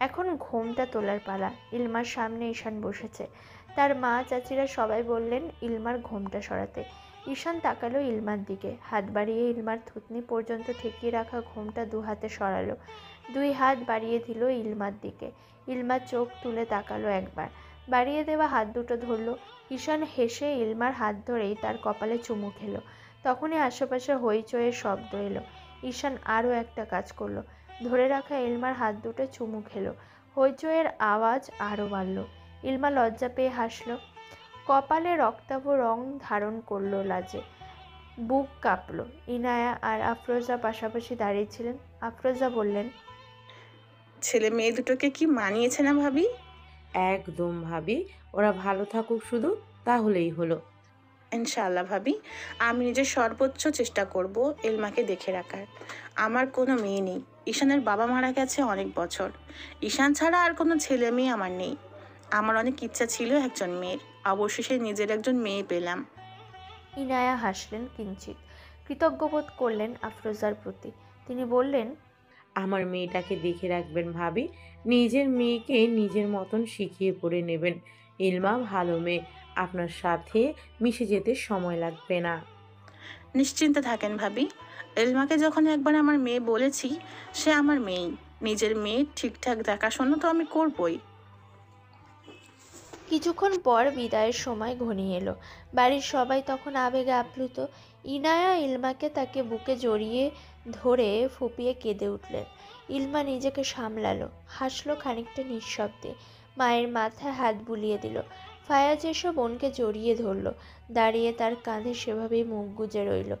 এখন ঘোমটা তোলার পালা। ইলমার সামনে ঈশান বসেছে। তার মা চাচিরা সবাই বললেন ইলমার ঘোমটা সরাতে। ঈশান তাকালো ইলমার দিকে, হাত বাড়িয়ে ইলমার থুতনি পর্যন্ত ঠেকিয়ে রাখা ঘোমটা দু হাতে সরালো। 2 হাত বাড়িয়ে দিল ইলমার দিকে। ইলমার চোখ তুলে তাকালো একবার, বাড়িয়ে দেওয়া হাত দুটো ধরলো। ঈশান হেসে ইলমার হাত ধরেই তার কপালে চুমু খেলো। তখনই আশেপাশে হইচইয়ের শব্দ এলো। ঈশান আরও একটা কাজ করলো, ধরে রাখা ইলমার হাত দুটো চুমু খেলো। হইচইয়ের আওয়াজ আরও বাড়ল। ইলমা লজ্জা পেয়ে হাসল। কপালে রক্তাভ রং ধারণ করলো লাজে। বুক কাঁপলো। ইনায়া আর আফরোজা পাশাপাশি দাঁড়িয়েছিলেন। আফরোজা বললেন, ছেলে মেয়ে দুটোকে কি মানিয়েছে না ভাবি? একদম ভাবি, ওরা ভালো থাকুক শুধু, তাহলেই হলো। ইনশাআল্লাহ ভাবি, আমি নিজের সর্বোচ্চ চেষ্টা করব এলমাকে দেখে রাখার। আমার কোনো মেয়ে নেই, ঈশানের বাবা মারা গেছে অনেক বছর। ঈশান ছাড়া আর কোনো ছেলে মেয়ে আমার নেই। আমার অনেক ইচ্ছা ছিল একজন মেয়ের, অবশেষে নিজের একজন মেয়ে পেলাম। ইনায়া হাসলেন কিঞ্চিত, কৃতজ্ঞবোধ করলেন আফরোজার প্রতি। তিনি বললেন, আমার মেয়েটাকে দেখে রাখবেন ভাবি, নিজের মেয়েকে নিজের মতন শিখিয়ে পড়ে নেবেন। ইলমা ভালো মেয়ে, আপনার সাথে মিশে যেতে সময় লাগবে না। নিশ্চিন্তে থাকেন ভাবি, এলমাকে যখন একবার আমার মেয়ে বলেছি, সে আমার মেয়েই। নিজের মেয়ে ঠিকঠাক দেখাশোনা তো আমি করবই। কিছুক্ষণ পর বিদায়ের সময় ঘনিয়ে এলো। বাড়ির সবাই তখন আবেগে আপ্লুত। ইনায়া ইলমাকে তাকে বুকে জড়িয়ে ধরে ফুপিয়ে কেঁদে উঠলেন। ইলমা নিজেকে সামলালো, হাসলো খানিকটা নিঃশব্দে, মায়ের মাথায় হাত বুলিয়ে দিল। ফায়াজ এসে বোনকে জড়িয়ে ধরলো, দাঁড়িয়ে তার কাঁধে সেভাবেই মুখ গুজে রইল।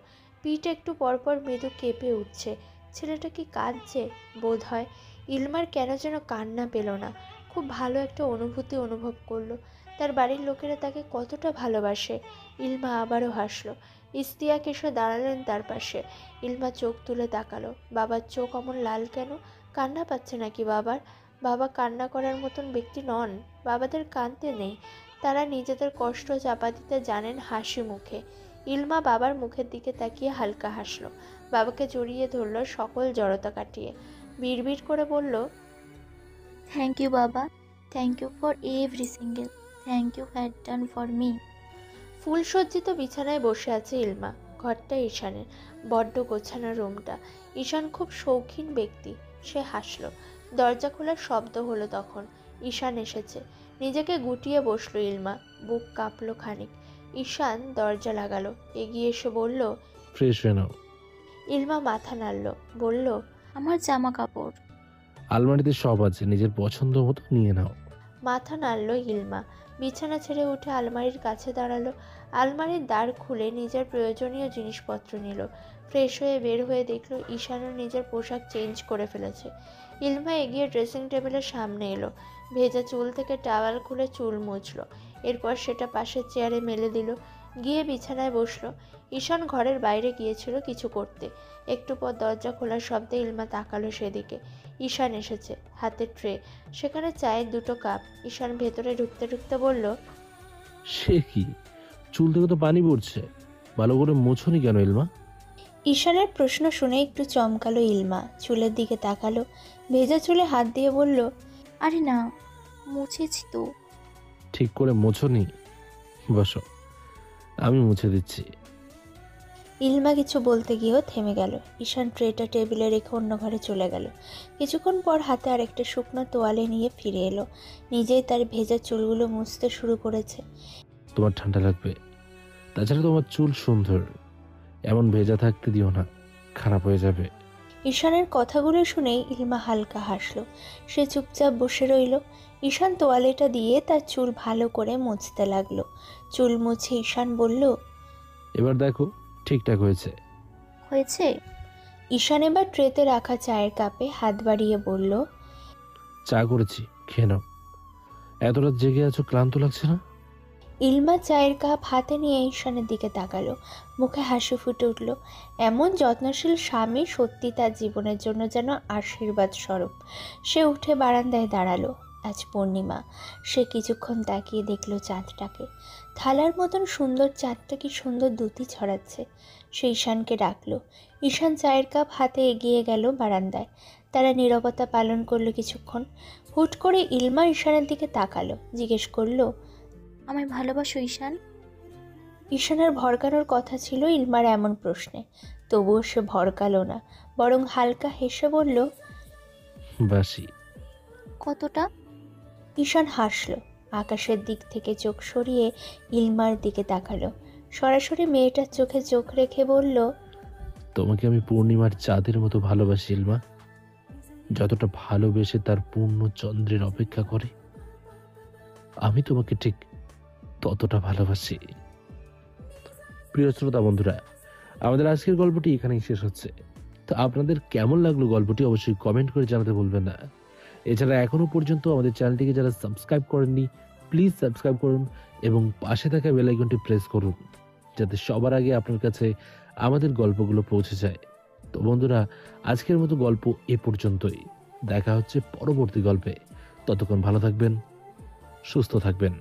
পিঠ একটু পরপর মৃদু কেঁপে উঠছে। ছেলেটা কি কাঁদছে বোধ হয়। ইলমার কেন যেন কান্না পেল না। খুব ভালো একটা অনুভূতি অনুভব করলো। তার বাড়ির লোকেরা তাকে কতটা ভালোবাসে। ইলমা আবারও হাসলো। ইস্তিয়াক এসে দাঁড়ালেন তার পাশে। ইলমা চোখ তুলে তাকালো। বাবার চোখ অমন লাল কেন? কান্না পাচ্ছে নাকি বাবার? বাবা কান্না করার মতন ব্যক্তি নন। বাবাদের কাঁদতে নেই, তারা নিজেদের কষ্ট চাপা দিতে জানেন হাসি মুখে। ইলমা বাবার মুখের দিকে তাকিয়ে হালকা হাসলো, বাবাকে জড়িয়ে ধরলো সকল জড়তা কাটিয়ে। বিড়বিড় করে বলল, থ্যাংক ইউ বাবা, thank you for every single, thank you had done for me. ফুলসজ্জিত বিছানায় বসে আছে ইলমা। ঘরটা ঈশানের, বড্ড গোছানো রুমটা। ঈশান খুব শৌখিন ব্যক্তি। সে হাসল। দরজা খোলার শব্দ হলো তখন। ঈশান এসেছে। নিজেকে গুটিয়ে বসলো ইলমা, বুক কাঁপলো খানিক। ঈশান দরজা লাগালো, এগিয়ে এসে বলল, ফ্রেশ হয়ে নাও। ইলমা মাথা নাড়ল, বলল, আমার জামা কাপড়। আলমারিতে সব আছে, নিজের পছন্দ মতো নিয়ে নাও। মাথা নাড়ল ইলমা। বিছানা ছেড়ে উঠে আলমারির কাছে দাঁড়ালো। আলমারির দ্বার খুলে নিজের প্রয়োজনীয় জিনিসপত্র নিল। ফ্রেশ হয়ে বের হয়ে দেখলো ঈশানও নিজের পোশাক চেঞ্জ করে ফেলেছে। ইলমা এগিয়ে ড্রেসিং টেবিলের সামনে এলো। ভেজা চুল থেকে টাওয়াল খুলে চুল মুছলো। এরপর সেটা পাশের চেয়ারে মেলে দিল। গিয়ে বিছানায় বসলো। ঈশান ঘরের বাইরে গিয়েছিল কিছু করতে। একটু পর দরজা খোলার শব্দে ইলমা তাকালো সেদিকে। ঈশান এসেছে, হাতে ট্রে, সেখানে চায়ের 2টো কাপ। ঈশান ভেতরে ঢুকতে ঢুকতে বলল, সে কি, চুল থেকে তো পানি পড়ছে, ভালো করে মোছনি কেন ইলমা? ঈশানের প্রশ্ন শুনে একটু চমকালো ইলমা, চুলের দিকে তাকালো। ভেজা চুলে হাত দিয়ে বলল, আরে না, মুছেছি তো। ঠিক করে মোছনি? বসো, আমি মুছে দিচ্ছি। ইলমা কিছু বলতে গিয়েও থেমে গেল। ঈশান ট্রেটা টেবিলে রেখে অন্য ঘরে চলে গেল। কিছুক্ষণ পর হাতে আরেকটা শুকনো তোয়ালে নিয়ে ফিরে এলো। নিজেই তার ভেজা চুলগুলো মুছতে শুরু করেছে। তোমার ঠান্ডা লাগবে, তাছাড়া তোমার চুল সুন্দর, এমন ভেজা থাকতে দিও না, খারাপ হয়ে যাবে। ঈশানের কথাগুলো শুনেই ইলমা হালকা হাসলো। সে চুপচাপ বসে রইল। ঈশান তোয়ালেটা দিয়ে তার চুল ভালো করে মুছতে লাগলো। চুল মুছে ঈশান বলল, এবার দেখো ঠিকঠাক হয়েছে। হয়েছে? ঈশান এবার ট্রেতে রাখা চায়ের কাপে হাত বাড়িয়ে বলল, চা করেছি, খেয়ে নাও। এত রাত জেগে আছো, ক্লান্ত লাগছে না? ইলমা চায়ের কাপ হাতে নিয়ে ঈশানের দিকে তাকালো, মুখে হাসি ফুটে উঠল। এমন যত্নশীল স্বামী সত্যি তার জীবনের জন্য যেন আশীর্বাদ স্বরূপ। সে উঠে বারান্দায় দাঁড়ালো। আজ পূর্ণিমা। সে কিছুক্ষণ তাকিয়ে দেখলো চাঁদটাকে। থালার মতন সুন্দর চাঁদটা কি সুন্দর দ্যুতি ছড়াচ্ছে। সে ঈশানকে ডাকলো। ঈশান চায়ের কাপ হাতে এগিয়ে গেল বারান্দায়। তারা নীরবতা পালন করলো কিছুক্ষণ। হুট করে ইলমা ঈশানের দিকে তাকালো, জিজ্ঞেস করলো, আমায় ভালোবাসো ঈশান? ঈশানের ভড়কানোর কথা ছিল ইলমার এমন প্রশ্নে, তবুও সে ভড়কালো না, বরং হালকা হেসে বলল, বাসি। কতটা? ঈশান হাসল। আকাশের দিক থেকে চোখ সরিয়ে ইলমার দিকে তাকালো। সরাসরি মেয়েটার চোখে চোখ রেখে বলল, তোমাকে আমি পূর্ণিমার চাঁদের মতো ভালোবাসি ইলমা, যতটা ভালোবেসে তার পূর্ণ চন্দ্রের অপেক্ষা করে, আমি তোমাকে ঠিক ততটা ভালোবাসি। প্রিয় শ্রোতা বন্ধুরা, আমাদের আজকের গল্পটি এখানেই শেষ হচ্ছে। তো আপনাদের কেমন লাগলো গল্পটি অবশ্যই কমেন্ট করে জানাতে ভুলবেন না। এছাড়া এখনো পর্যন্ত আমাদের চ্যানেলটিকে যারা সাবস্ক্রাইব করেননি, প্লিজ সাবস্ক্রাইব করুন এবং পাশে থাকা বেল আইকনটি প্রেস করুন, যাতে সবার আগে আপনার কাছে আমাদের গল্পগুলো পৌঁছে যায়। তো বন্ধুরা, আজকের মতো গল্প এ পর্যন্তই। দেখা হচ্ছে পরবর্তী গল্পে। ততক্ষণ ভালো থাকবেন, সুস্থ থাকবেন।